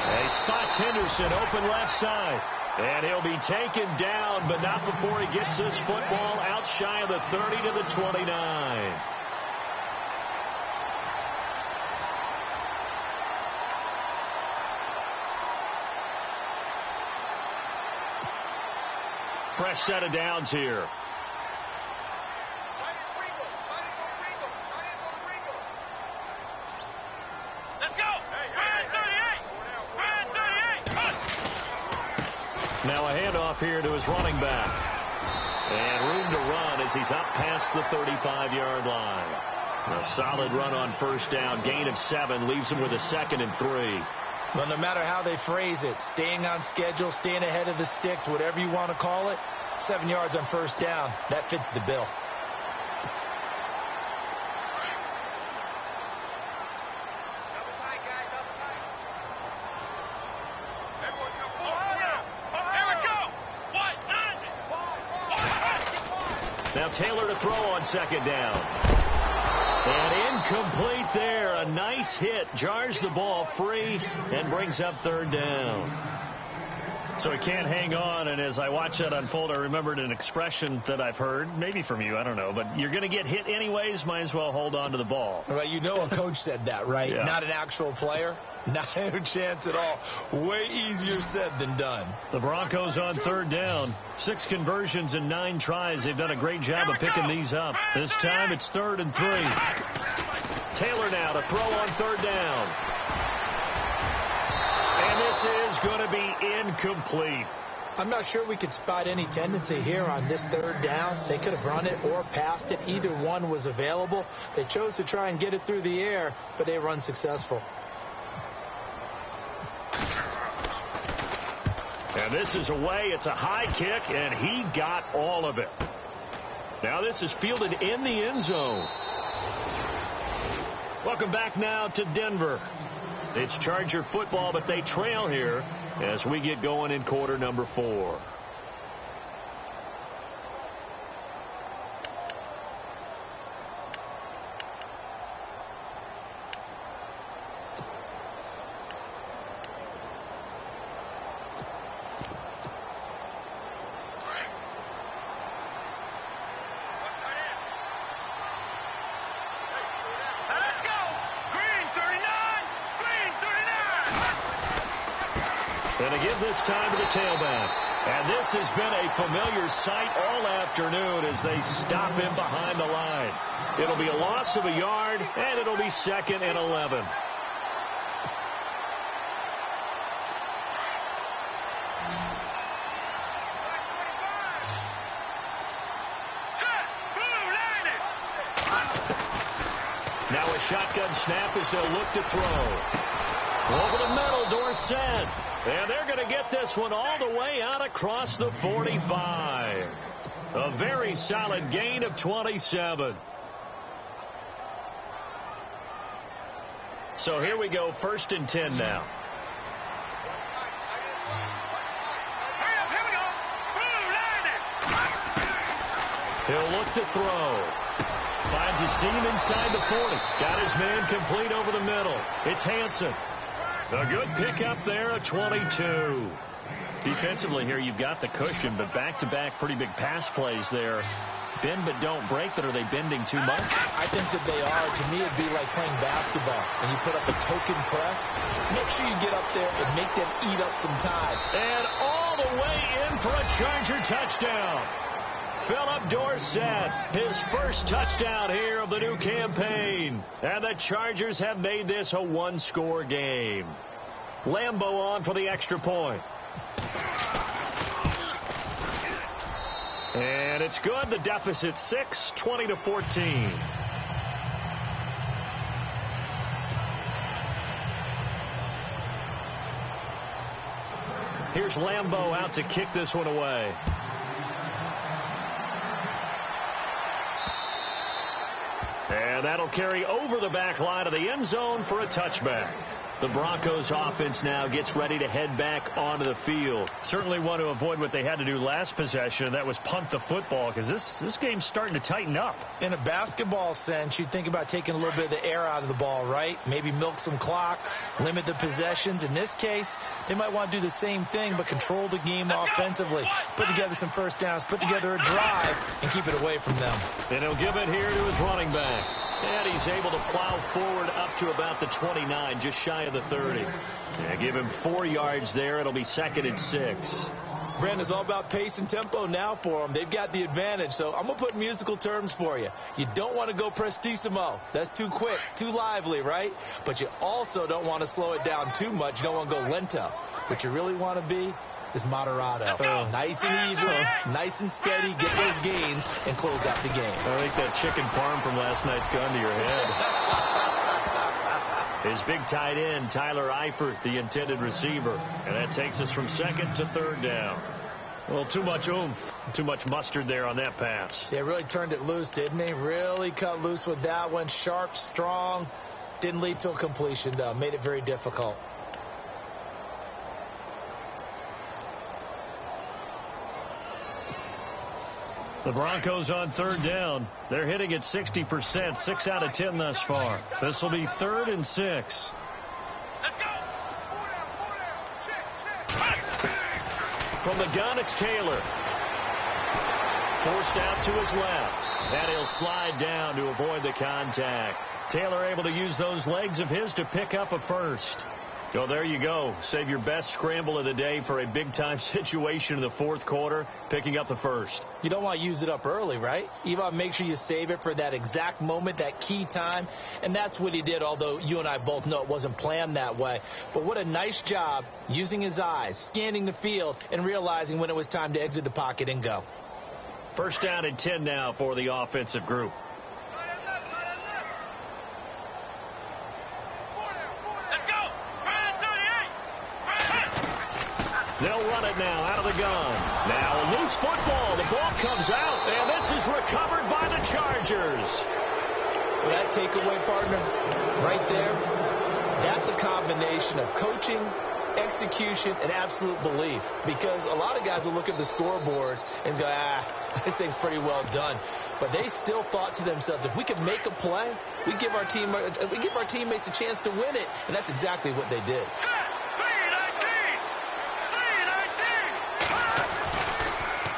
S2: And he spots Henderson open left side. And he'll be taken down, but not before he gets this football out shy of the 30 to the 29. Fresh set of downs here. Now a handoff here to his running back. And room to run as he's up past the 35-yard line. A solid run on 1st down. Gain of 7 leaves him with a 2nd and 3.
S3: Well, no matter how they phrase it, staying on schedule, staying ahead of the sticks, whatever you want to call it, 7 yards on 1st down, that fits the bill.
S2: Now Taylor to throw on 2nd down. And incomplete there. A nice hit. Jars the ball free and brings up 3rd down. So he can't hang on, and as I watch that unfold, I remembered an expression that I've heard, maybe from you, I don't know, but you're going to get hit anyways, might as well hold on to the ball.
S3: Well, you know a coach said that, right?
S2: Yeah.
S3: Not an actual player. Not a chance at all. Way easier said than done.
S2: The Broncos on third down. 6 conversions and 9 tries. They've done a great job of picking these up. This time it's 3rd and 3. Taylor now to throw on third down. And this is going to be incomplete.
S3: I'm not sure we could spot any tendency here on this third down. They could have run it or passed it. Either one was available. They chose to try and get it through the air, but they were unsuccessful.
S2: And this is away. It's a high kick, and he got all of it. Now this is fielded in the end zone. Welcome back now to Denver. It's Charger football, but they trail here as we get going in quarter number 4. And to give this time to the tailback. And this has been a familiar sight all afternoon as they stop him behind the line. It'll be a loss of a yard, and it'll be 2nd and 11. Now a shotgun snap as they'll look to throw. Over the middle, Dorsett. And they're going to get this one all the way out across the 45. A very solid gain of 27. So here we go, 1st and 10 now. He'll look to throw. Finds a seam inside the 40. Got his man complete over the middle. It's Hansen. A good pickup there at 22. Defensively here, you've got the cushion, but back-to-back pretty big pass plays there. Bend but don't break, but are they bending too much?
S3: I think that they are. To me, it'd be like playing basketball. When you put up a token press, make sure you get up there and make them eat up some time.
S2: And all the way in for a Charger touchdown. Philip Dorsett, his first touchdown here of the new campaign. And the Chargers have made this a one-score game. Lambeau on for the extra point. And it's good. The deficit 6, 20-14. Here's Lambeau out to kick this one away. And that'll carry over the back line of the end zone for a touchback. The Broncos offense now gets ready to head back onto the field. Certainly want to avoid what they had to do last possession, and that was punt the football, because this game's starting to tighten up.
S3: In a basketball sense, you think about taking a little bit of the air out of the ball, right? Maybe milk some clock, limit the possessions. In this case, they might want to do the same thing, but control the game offensively. Put together some first downs, put together a drive, and keep it away from them.
S2: And he'll give it here to his running back. And he's able to plow forward up to about the 29, just shy of the 30. Yeah, give him 4 yards there. It'll be 2nd and 6.
S3: Brandon, it's all about pace and tempo now for them. They've got the advantage. So I'm going to put musical terms for you. You don't want to go prestissimo. That's too quick, too lively, right? But you also don't want to slow it down too much. You don't want to go lento. What you really want to be is moderato. Nice and even, nice and steady, get those gains, and close out the game.
S2: I think that chicken parm from last night's gone to your head. His big tight end, Tyler Eifert, the intended receiver. And that takes us from 2nd to 3rd down. Well, too much oomph, too much mustard there on that pass.
S3: Yeah, really turned it loose, didn't he? Really cut loose with that one. Sharp, strong. Didn't lead to a completion, though. Made it very difficult.
S2: The Broncos on 3rd down. They're hitting at 60%, 6 out of 10 thus far. This will be 3rd and 6.
S4: Let's go.
S2: From the gun, it's Taylor. Forced out to his left. And he'll slide down to avoid the contact. Taylor able to use those legs of his to pick up a first. So there you go. Save your best scramble of the day for a big-time situation in the fourth quarter, picking up the first.
S3: You don't want to use it up early, right? You want to make sure you save it for that exact moment, that key time. And that's what he did, although you and I both know it wasn't planned that way. But what a nice job using his eyes, scanning the field, and realizing when it was time to exit the pocket and go.
S2: First down and 10 now for the offensive group. They'll run it now out of the gun. Now a loose football. The ball comes out, and this is recovered by the Chargers.
S3: Well, that takeaway, partner, right there, that's a combination of coaching, execution, and absolute belief. Because a lot of guys will look at the scoreboard and go, this thing's pretty well done. But they still thought to themselves, if we could make a play, we give our teammates a chance to win it. And that's exactly what they did.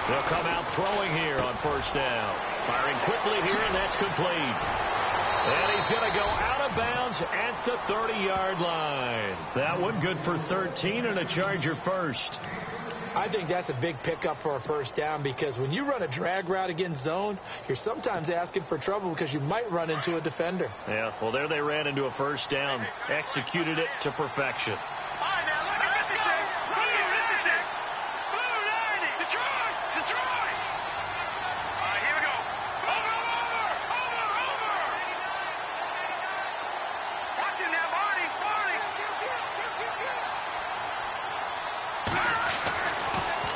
S2: They'll come out throwing here on first down. Firing quickly here, and that's complete. And he's going to go out of bounds at the 30-yard line. That one good for 13 and a Charger first.
S3: I think that's a big pickup for a first down because when you run a drag route against zone, you're sometimes asking for trouble because you might run into a defender.
S2: Yeah, well, there they ran into a first down, executed it to perfection.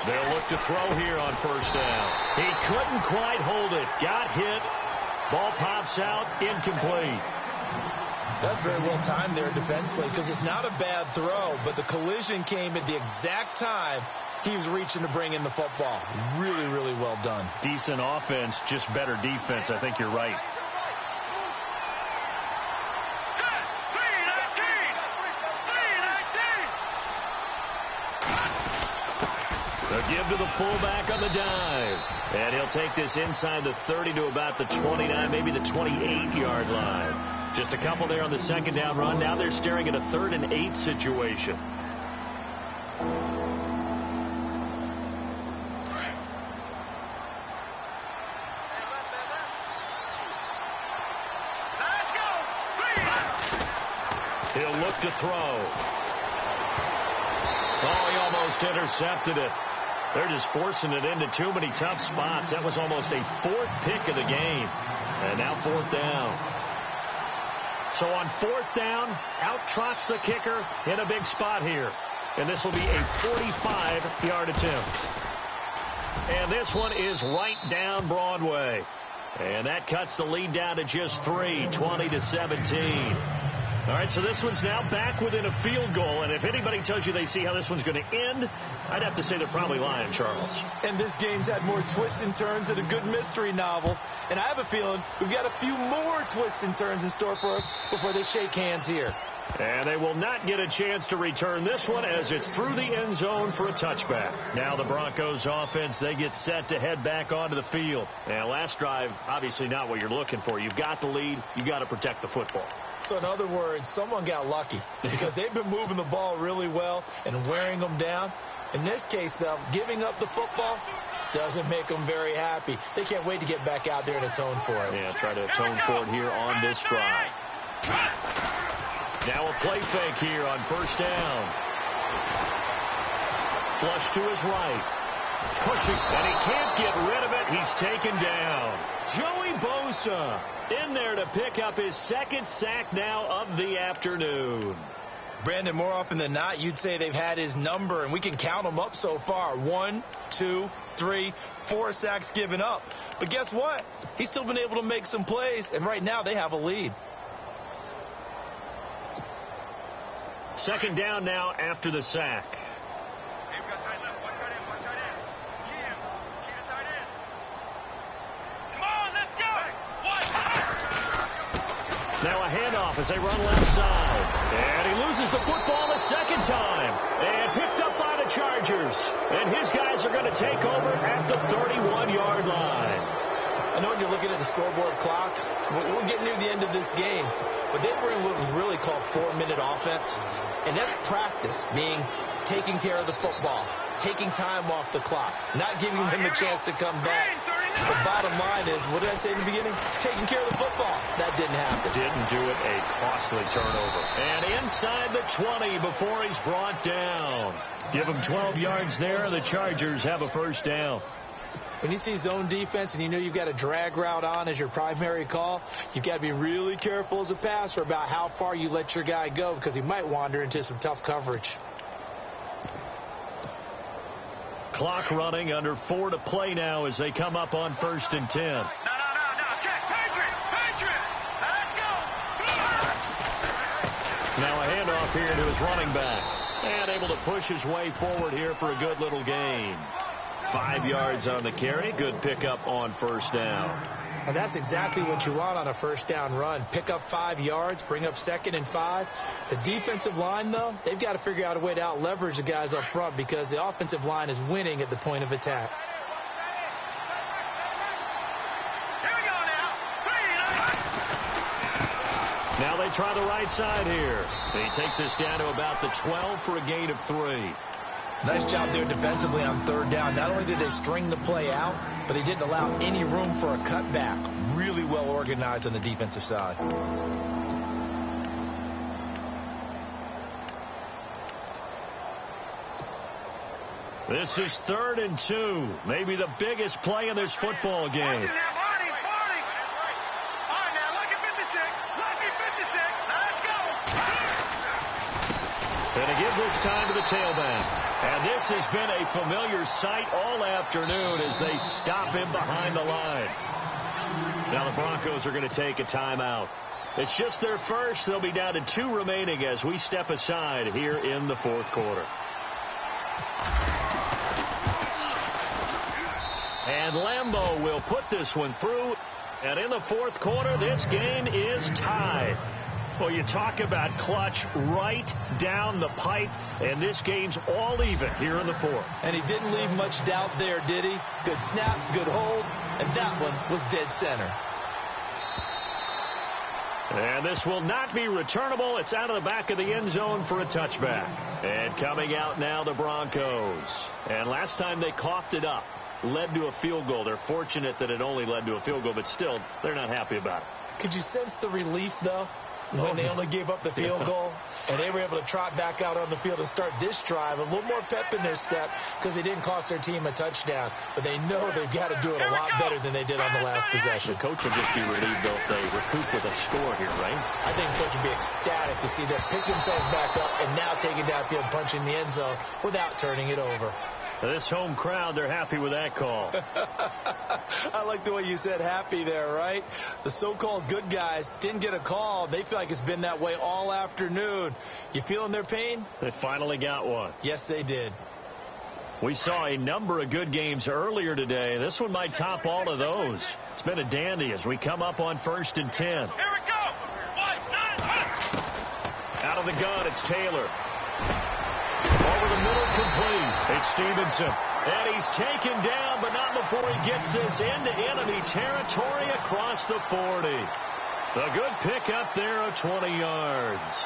S2: They'll look to throw here on first down. He couldn't quite hold it. Got hit. Ball pops out. Incomplete.
S3: That's very well timed there defensively because it's not a bad throw, but the collision came at the exact time he was reaching to bring in the football. Really, really well done.
S2: Decent offense, just better defense. I think you're right. They'll give to the fullback on the dive. And he'll take this inside the 30 to about the 29, maybe the 28-yard line. Just a couple there on the second down run. Now they're staring at a 3rd and 8 situation. He'll look to throw. Oh, he almost intercepted it. They're just forcing it into too many tough spots. That was almost a 4th pick of the game. And now 4th down. So on 4th down, out trots the kicker in a big spot here. And this will be a 45-yard attempt. And this one is right down Broadway. And that cuts the lead down to just 3, 20-17. All right, so this one's now back within a field goal, and if anybody tells you they see how this one's going to end, I'd have to say they're probably lying, Charles.
S3: And this game's had more twists and turns than a good mystery novel, and I have a feeling we've got a few more twists and turns in store for us before they shake hands here.
S2: And they will not get a chance to return this one as it's through the end zone for a touchback. Now the Broncos offense, they get set to head back onto the field. And last drive, obviously not what you're looking for. You've got the lead. You've got to protect the football.
S3: So in other words, someone got lucky because they've been moving the ball really well and wearing them down. In this case, though, giving up the football doesn't make them very happy. They can't wait to get back out there and atone for it.
S2: Yeah, try to atone for it here on this drive. Now a play fake here on first down. Flush to his right. Pushing, and he can't get rid of it. He's taken down. Joey Bosa in there to pick up his 2nd sack now of the afternoon.
S3: Brandon, more often than not, you'd say they've had his number, and we can count them up so far. 1, 2, 3, 4 sacks given up. But guess what? He's still been able to make some plays, and right now they have a lead.
S2: 2nd down now after the sack. Now a handoff as they run left side. And he loses the football the 2nd time. And picked up by the the Chargers. And his guys are going to take over at the 31-yard line.
S3: I know when you're looking at the scoreboard clock, we're getting near the end of this game, but they were in what was really called 4-minute offense, and that's practice, meaning taking care of the football, taking time off the clock, not giving them a chance to come back. The bottom line is, what did I say in the beginning? Taking care of the football. That didn't happen.
S2: Didn't do it. A costly turnover. And inside the 20 before he's brought down. Give him 12 yards there. The Chargers have a first down.
S3: When you see zone defense and you know you've got a drag route on as your primary call, you've got to be really careful as a passer about how far you let your guy go because he might wander into some tough coverage.
S2: Clock running, under 4 to play now as they come up on 1st and 10.
S4: No. Check. Patriot. Let's go.
S2: Now a handoff here to his running back. And able to push his way forward here for a good little gain. 5 yards on the carry. Good pickup on first down.
S3: And that's exactly what you want on a first down run. Pick up 5 yards, bring up 2nd and 5. The defensive line, though, they've got to figure out a way to out-leverage the guys up front because the offensive line is winning at the point of attack.
S4: Here we go now.
S2: Now they try the right side here. He takes us down to about the 12 for a gain of 3.
S3: Nice job there defensively on 3rd down. Not only did they string the play out, but they didn't allow any room for a cutback. Really well organized on the defensive side.
S2: This is 3rd and 2. Maybe the biggest play in this football game.
S4: All right, now, lucky 56. Let's go.
S2: And to give this time to the tailback. And this has been a familiar sight all afternoon as they stop him behind the line. Now the Broncos are going to take a timeout. It's just their first. They'll be down to 2 remaining as we step aside here in the 4th quarter. And Lambeau will put this one through. And in the 4th quarter, this game is tied. Well, you talk about clutch right down the pipe, and this game's all even here in the 4th.
S3: And he didn't leave much doubt there, did he? Good snap, good hold, and that one was dead center.
S2: And this will not be returnable. It's out of the back of the end zone for a touchback. And coming out now, the Broncos. And last time they coughed it up, led to a field goal. They're fortunate that it only led to a field goal, but still, they're not happy about it.
S3: Could you sense the relief, though? When they only gave up the field goal, and they were able to trot back out on the field and start this drive. A little more pep in their step because they didn't cost their team a touchdown. But they know they've got to do it a lot better than they did on the last possession.
S2: The coach will just be relieved, though, if they recoup with a score here, right?
S3: I think the coach would be ecstatic to see them pick themselves back up and now take it downfield, punching the end zone without turning it over.
S2: This home crowd, they're happy with that call.
S3: I like the way you said happy there, right? The so-called good guys didn't get a call. They feel like it's been that way all afternoon. You feeling their pain?
S2: They finally got one.
S3: Yes, they did.
S2: We saw a number of good games earlier today. This one might top all of those. It's been a dandy as we come up on 1st and 10.
S4: Here we go. 1, 9, 1.
S2: Out of the gun, it's Taylor. Over the middle, complete. It's Stevenson. And he's taken down, but not before he gets this into enemy territory across the 40. The good pickup there of 20 yards.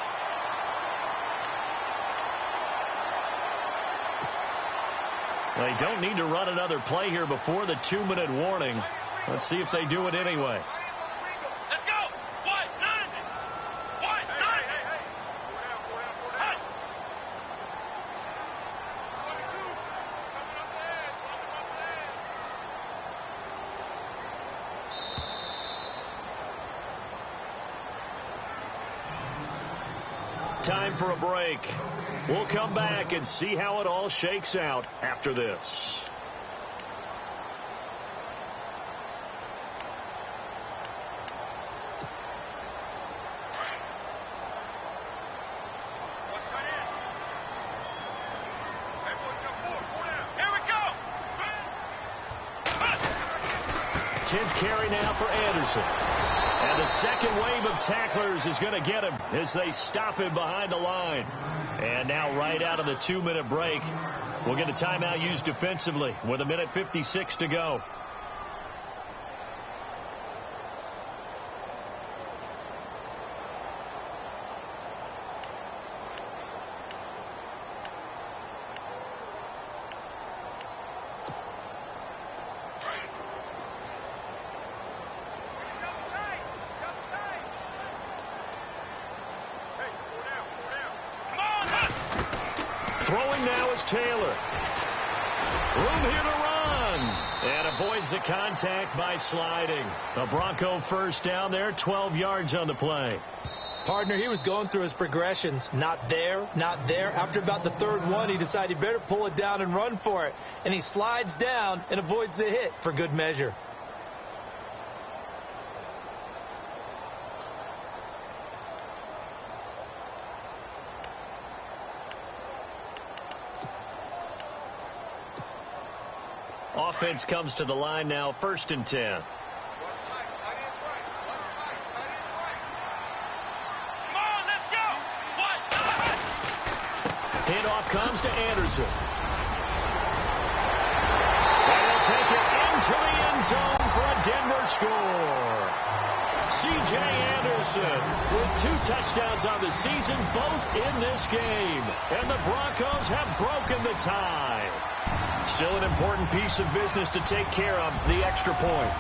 S2: They don't need to run another play here before the 2-minute warning. Let's see if they do it anyway.
S4: Let's go. 1, 9. 1, 9.
S2: Time for a break. We'll come back and see how it all shakes out after this.
S4: Here we go.
S2: 10th carry now for Anderson. And the second wave of tacklers is going to get him as they stop him behind the line. And now right out of the 2-minute break, We'll get a timeout used defensively with 1:56 to go. Throwing now is Taylor. Room here to run. And avoids the contact by sliding. A Bronco first down there, 12 yards on the play.
S3: Partner, he was going through his progressions. Not there, not there. After about the third one, he decided he better pull it down and run for it. And he slides down and avoids the hit for good measure.
S2: Offense comes to the line now, 1st and 10. Handoff comes to Anderson. And he'll take it into the end zone for a Denver score. C.J. Anderson with 2 touchdowns on the season, both in this game. And the Broncos have broken the tie. Still an important piece of business to take care of, the extra point.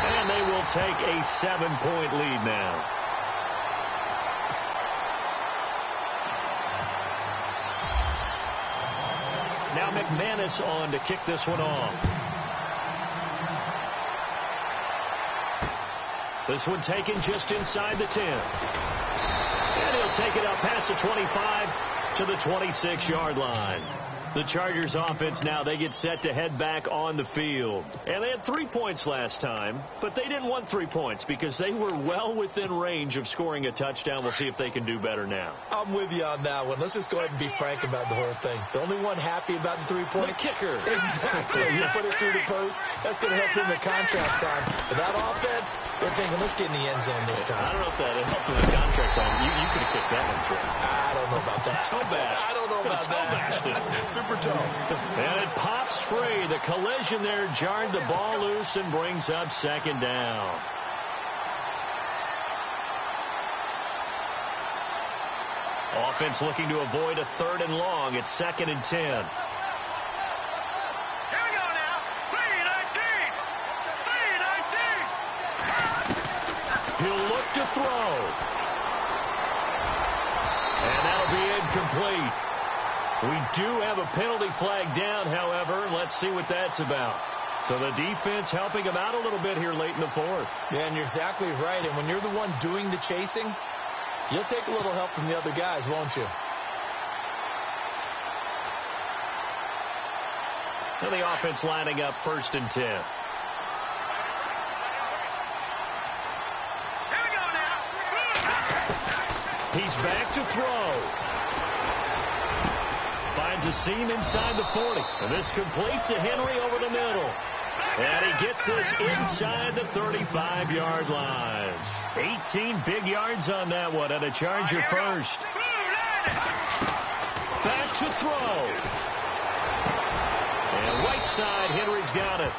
S2: And they will take a 7-point lead now. Now McManus on to kick this one off. This one taken just inside the 10. And he'll take it up past the 25 to the 26-yard line. The Chargers offense now, they get set to head back on the field. And they had 3 points last time, but they didn't want 3 points because they were well within range of scoring a touchdown. We'll see if they can do better now.
S3: I'm with you on that one. Let's just go ahead and be frank about the whole thing. The only one happy about the 3-point.
S2: The kicker.
S3: Exactly. You put it through the post. That's going to help him in contract time. But that offense, they're thinking, let's get in the end zone this time.
S2: I don't know if that helped in the contract time. You could have kicked that one through.
S3: I don't know about that.
S2: Toe bash.
S3: I don't know about that. Super toe.
S2: And it pops free. The collision there jarred the ball loose and brings up 2nd down. Offense looking to avoid a 3rd and long. It's 2nd and 10.
S4: Here we go now. 3-19.
S2: He'll look to throw. And that'll be incomplete. We do have a penalty flag down, however. Let's see what that's about. So the defense helping him out a little bit here late in the 4th.
S3: Yeah, and you're exactly right. And when you're the one doing the chasing, you'll take a little help from the other guys, won't you?
S2: And the offense lining up 1st and 10.
S4: Here we go now.
S2: He's back to throw. Finds a seam inside the 40. And this complete to Henry over the middle. And he gets this inside the 35-yard line. 18 big yards on that one, and a Charger first. Back to throw. And right side, Henry's got it.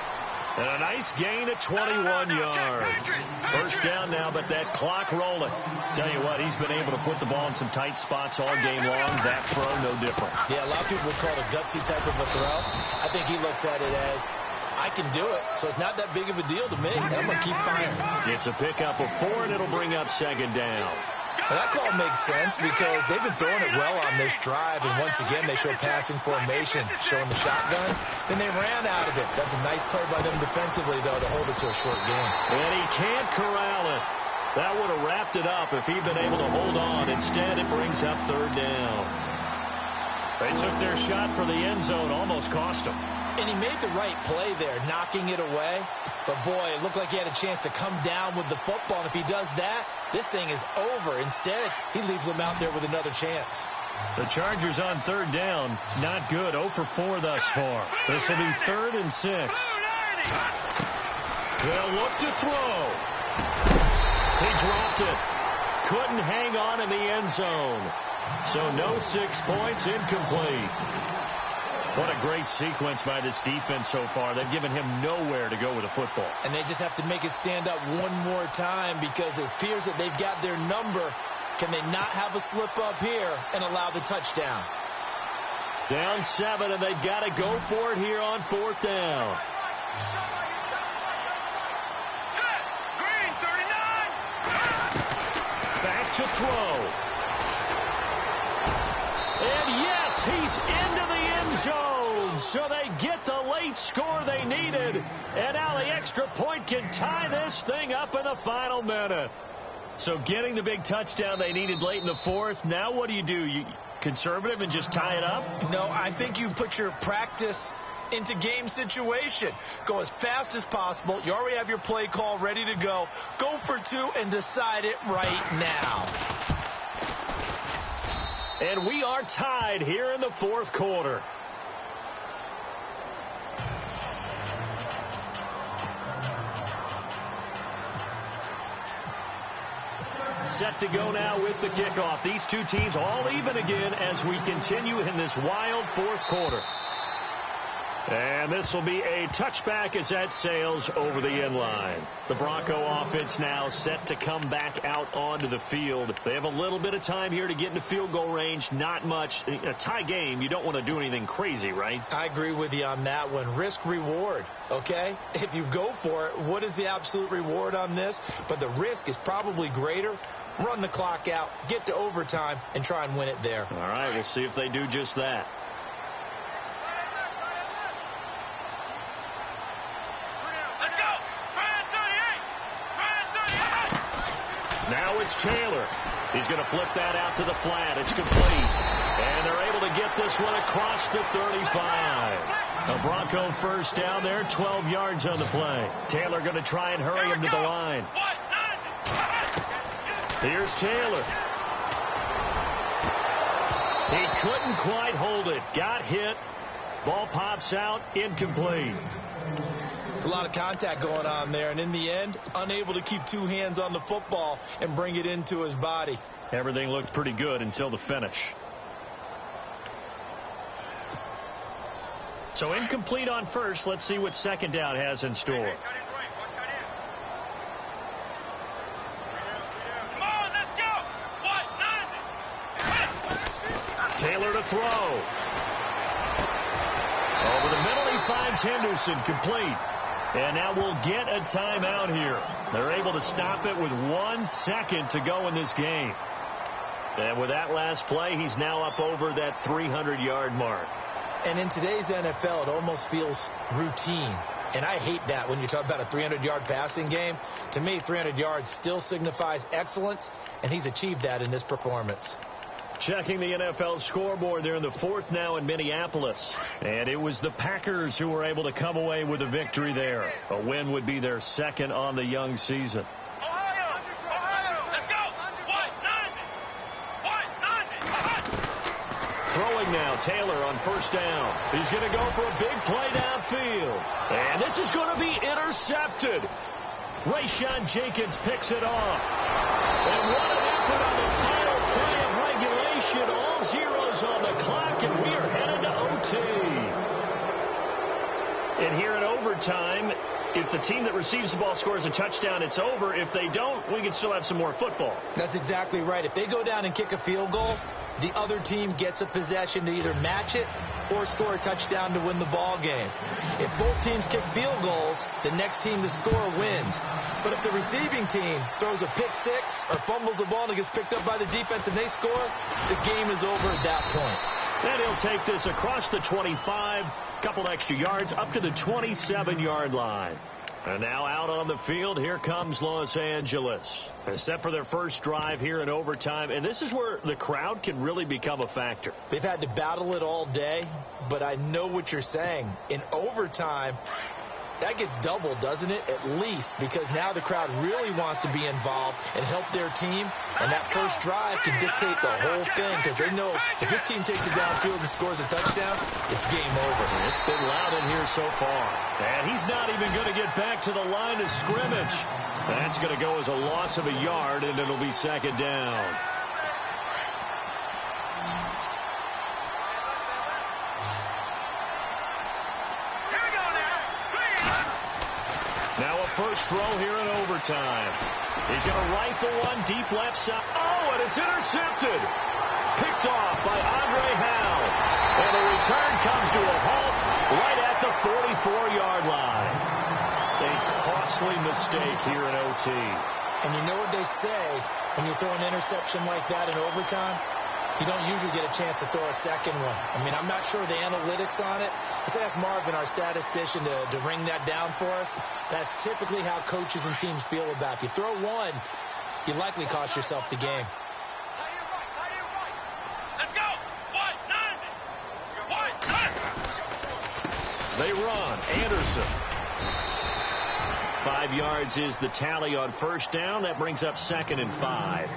S2: And a nice gain of 21 yards. First down now, but that clock rolling. Tell you what, he's been able to put the ball in some tight spots all game long. That throw, no different.
S3: Yeah, a lot of people would call it a gutsy type of a throw. I think he looks at it as, I can do it, so it's not that big of a deal to me. I'm going to keep firing.
S2: It's a pickup of 4, and it'll bring up 2nd down.
S3: Well, that call makes sense because they've been throwing it well on this drive, and once again, they show passing formation, showing the shotgun. Then they ran out of it. That's a nice play by them defensively, though, to hold it to a short game.
S2: And he can't corral it. That would have wrapped it up if he'd been able to hold on. Instead, it brings up 3rd down. They took their shot for the end zone, almost cost them.
S3: And he made the right play there, knocking it away. But, boy, it looked like he had a chance to come down with the football. And if he does that, this thing is over. Instead, he leaves them out there with another chance.
S2: The Chargers on 3rd down. Not good. 0 for 4 thus far. This will be 3rd and 6. They'll look to throw. He dropped it. Couldn't hang on in the end zone. So no 6 points, incomplete. What a great sequence by this defense so far. They've given him nowhere to go with the football.
S3: And they just have to make it stand up one more time because it appears that they've got their number. Can they not have a slip up here and allow the touchdown?
S2: Down 7, and they've got to go for it here on 4th down.
S4: Green, 39.
S2: Back to throw. And yes, he's into the end zone. So they get the late score they needed. And now the extra point can tie this thing up in the final minute. So getting the big touchdown they needed late in the 4th. Now what do? You conservative and just tie it up?
S3: No, I think you put your practice into game situation. Go as fast as possible. You already have your play call ready to go. Go for 2 and decide it right now.
S2: And we are tied here in the 4th quarter. Set to go now with the kickoff. These two teams all even again as we continue in this wild 4th quarter. And this will be a touchback as that sails over the end line. The Bronco offense now set to come back out onto the field. They have a little bit of time here to get into field goal range. Not much. A tie game, you don't want to do anything crazy, right?
S3: I agree with you on that one. Risk reward, okay? If you go for it, what is the absolute reward on this? But the risk is probably greater. Run the clock out, get to overtime, and try and win it there.
S2: All right, we'll see if they do just that.
S4: Let's go. Ryan 38.
S2: Now it's Taylor. He's going to flip that out to the flat. It's complete. And they're able to get this one across the 35. A Bronco first down there, 12 yards on the play. Taylor going to try and hurry him to the line. Here's Taylor. He couldn't quite hold it. Got hit. Ball pops out. Incomplete.
S3: There's a lot of contact going on there, and in the end, unable to keep 2 hands on the football and bring it into his body.
S2: Everything looked pretty good until the finish. So incomplete on first. Let's see what second down has in store. Taylor to throw. Over the middle, he finds Henderson, complete. And now we'll get a timeout here. They're able to stop it with 1 second to go in this game. And with that last play, he's now up over that 300-yard mark.
S3: And in today's NFL, it almost feels routine. And I hate that when you talk about a 300-yard passing game. To me, 300 yards still signifies excellence, and he's achieved that in this performance.
S2: Checking the NFL scoreboard, they're in the 4th now in Minneapolis. And it was the Packers who were able to come away with a victory there. A win would be their 2nd on the young season.
S4: Ohio, let's go.
S2: Throwing now, Taylor on first down. He's going to go for a big play downfield. And this is going to be intercepted. Rayshawn Jenkins picks it off. And what an effort on the final play of regulation. All zeros on the clock, and we are headed to OT. And here in overtime, if the team that receives the ball scores a touchdown, it's over. If they don't, we can still have some more football.
S3: That's exactly right. If they go down and kick a field goal, the other team gets a possession to either match it or score a touchdown to win the ball game. If both teams kick field goals, the next team to score wins. But if the receiving team throws a pick six or fumbles the ball and it gets picked up by the defense and they score, the game is over at that point.
S2: And he'll take this across the 25, couple extra yards, up to the 27-yard line. And now out on the field, here comes Los Angeles. Set for their first drive here in overtime. And this is where the crowd can really become a factor.
S3: They've had to battle it all day, but I know what you're saying. In overtime, that gets doubled, doesn't it? At least, because now the crowd really wants to be involved and help their team. And that first drive can dictate the whole thing because they know if this team takes it downfield and scores a touchdown, it's game over.
S2: It's been loud in here so far. And he's not even going to get back to the line of scrimmage. That's going to go as a loss of a yard, and it'll be second down. Now a first throw here in overtime. He's going to rifle one deep left side. Oh, and it's intercepted. Picked off by Andre Howell. And the return comes to a halt right at the 44-yard line. A costly mistake here in OT.
S3: And you know what they say, when you throw an interception like that in overtime, you don't usually get a chance to throw a second one. I mean, I'm not sure the analytics on it. Let's ask Marvin, our statistician, to ring that down for us. That's typically how coaches and teams feel about it. If you throw one, you likely cost yourself the game.
S4: Let's go.
S2: They run. Anderson. 5 yards is the tally on first down. That brings up 2nd and 5.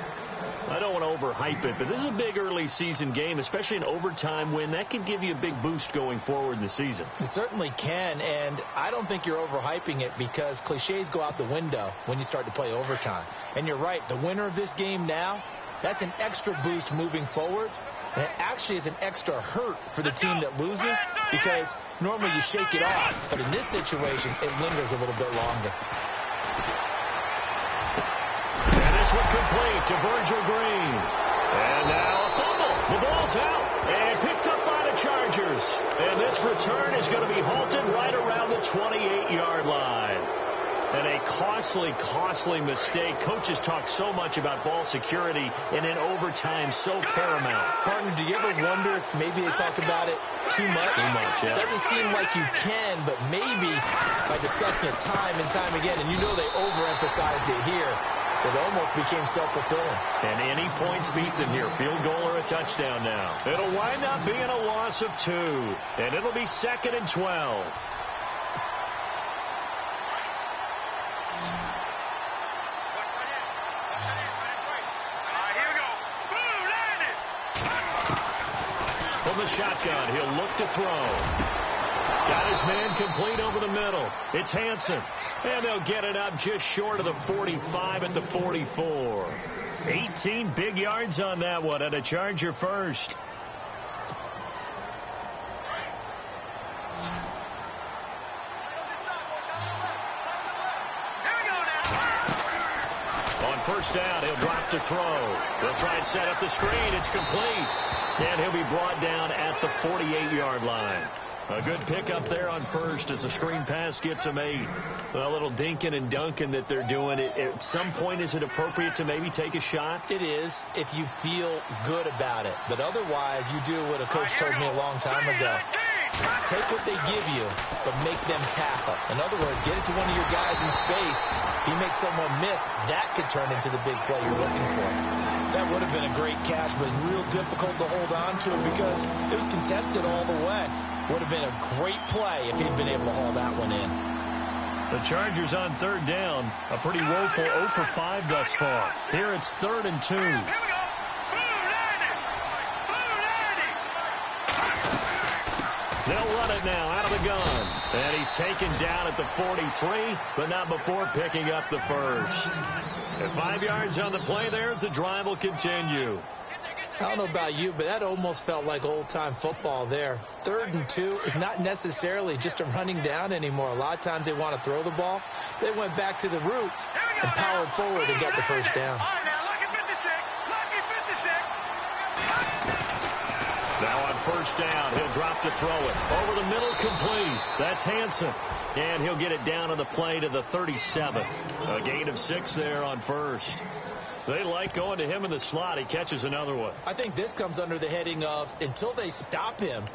S2: I don't want to overhype it, but this is a big early season game, especially an overtime win. That can give you a big boost going forward in the season.
S3: It certainly can, and I don't think you're overhyping it because cliches go out the window when you start to play overtime. And you're right, the winner of this game now, that's an extra boost moving forward. And it actually is an extra hurt for the team that loses because normally you shake it off, but in this situation, it lingers a little bit longer.
S2: And this one complete to Virgil Green. And now a fumble. The ball's out and picked up by the Chargers. And this return is going to be halted right around the 28-yard line. And a costly mistake. Coaches talk so much about ball security, and in overtime, so paramount.
S3: Partner, do you ever wonder if maybe they talk about it too much?
S2: Too much, yeah.
S3: It doesn't seem like you can, but maybe by discussing it time and time again, and you know they overemphasized it here, it almost became self-fulfilling.
S2: And any points beat them here, field goal or a touchdown now. It'll wind up being a loss of 2, and it'll be 2nd and 12. From the shotgun, he'll look to throw. Got his man complete over the middle. It's Hansen. And they'll get it up just short of the 45 at the 44. 18 big yards on that one, and a Charger first. On first down, he'll drop to throw. They'll try and set up the screen. It's complete. And he'll be brought down at the 48-yard line. A good pickup there on first as a screen pass gets him 8. A little dinking and dunking that they're doing. At some point, is it appropriate to maybe take a shot?
S3: It is if you feel good about it. But otherwise, you do what a coach told me a long time ago. Take what they give you, but make them tackle. In other words, get it to one of your guys in space. If you make someone miss, that could turn into the big play you're looking for. That would have been a great catch, but it's real difficult to hold on to it because it was contested all the way. Would have been a great play if he'd been able to haul that one in.
S2: The Chargers on third down. A pretty woeful 0 for 5 thus far. Here it's 3rd and 2. They'll run it now out of the gun. And he's taken down at the 43, but not before picking up the first. At 5 yards on the play there as the drive will continue.
S3: I don't know about you, but that almost felt like old-time football there. 3rd and 2 is not necessarily just a running down anymore. A lot of times they want to throw the ball. They went back to the roots and powered forward and got the first down.
S2: Now on first down, he'll drop to throw it. Over the middle, complete. That's Hansen. And he'll get it down on the play to the 37. A gain of 6 there on first. They like going to him in the slot. He catches another one.
S3: I think this comes under the heading of until they stop him,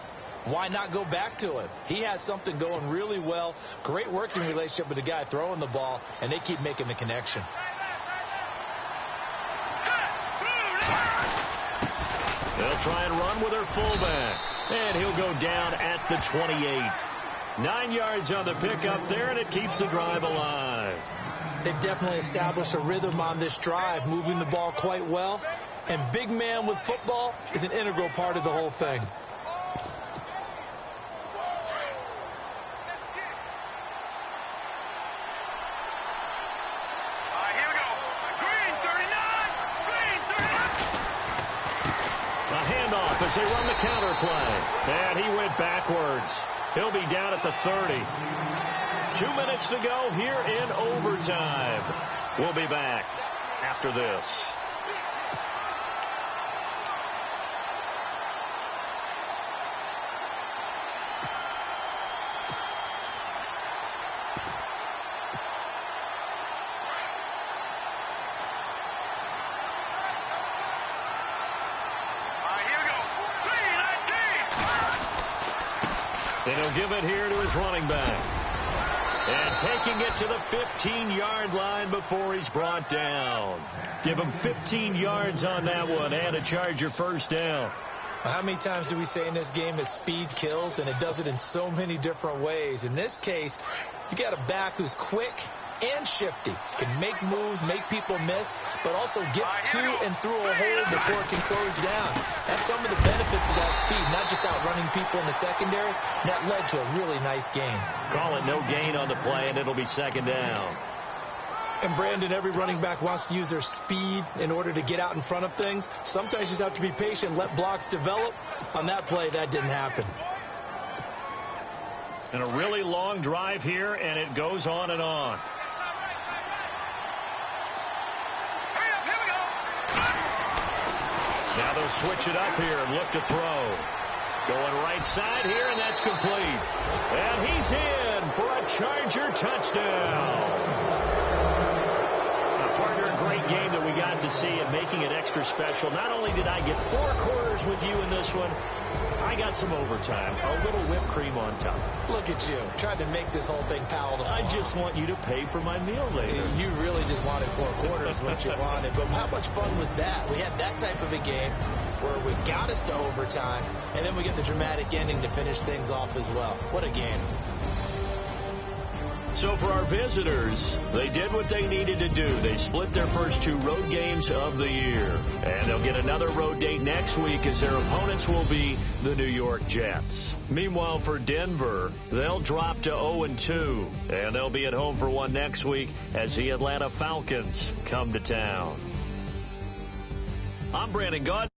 S3: why not go back to him? He has something going really well. Great working relationship with the guy throwing the ball, and they keep making the connection.
S2: They'll try and run with their fullback. And he'll go down at the 28. 9 yards on the pickup there, and it keeps the drive alive.
S3: They've definitely established a rhythm on this drive, moving the ball quite well. And big man with football is an integral part of the whole thing.
S2: A handoff. they run the counter play. And he went backwards. He'll be down at the 30. 2 minutes to go here in overtime. We'll be back after this. And he'll give it here to his running back. And taking it to the 15-yard line before he's brought down. Give him 15 yards on that one and a Charger first down.
S3: How many times do we say in this game that speed kills, and it does it in so many different ways? In this case, you got a back who's quick and shifty, can make moves, make people miss, but also gets to and through a hole before it can close down. That's some of the benefits of that speed, not just outrunning people in the secondary. That led to a really nice gain.
S2: Call it no gain on the play, and it'll be second down.
S3: And Brandon, every running back wants to use their speed in order to get out in front of things. Sometimes you just have to be patient, let blocks develop. On that play, that didn't happen.
S2: And a really long drive here, and it goes on and on. Now they'll switch it up here and look to throw. Going right side here, and that's complete. And he's in for a Charger touchdown. Partner, a great game that we got to see and making it extra special. Not only did I get 4 quarters with you in this one, I got some overtime. A little whipped cream on top.
S3: Look at you, trying to make this whole thing palatable.
S2: I just want you to pay for my meal later.
S3: You really just wanted 4 quarters, what you wanted. But how much fun was that? We had that type of a game where we got us to overtime, and then we get the dramatic ending to finish things off as well. What a game.
S2: So for our visitors, they did what they needed to do. They split their first 2 road games of the year. And they'll get another road date next week as their opponents will be the New York Jets. Meanwhile, for Denver, they'll drop to 0-2. And they'll be at home for one next week as the Atlanta Falcons come to town. I'm Brandon Gaud.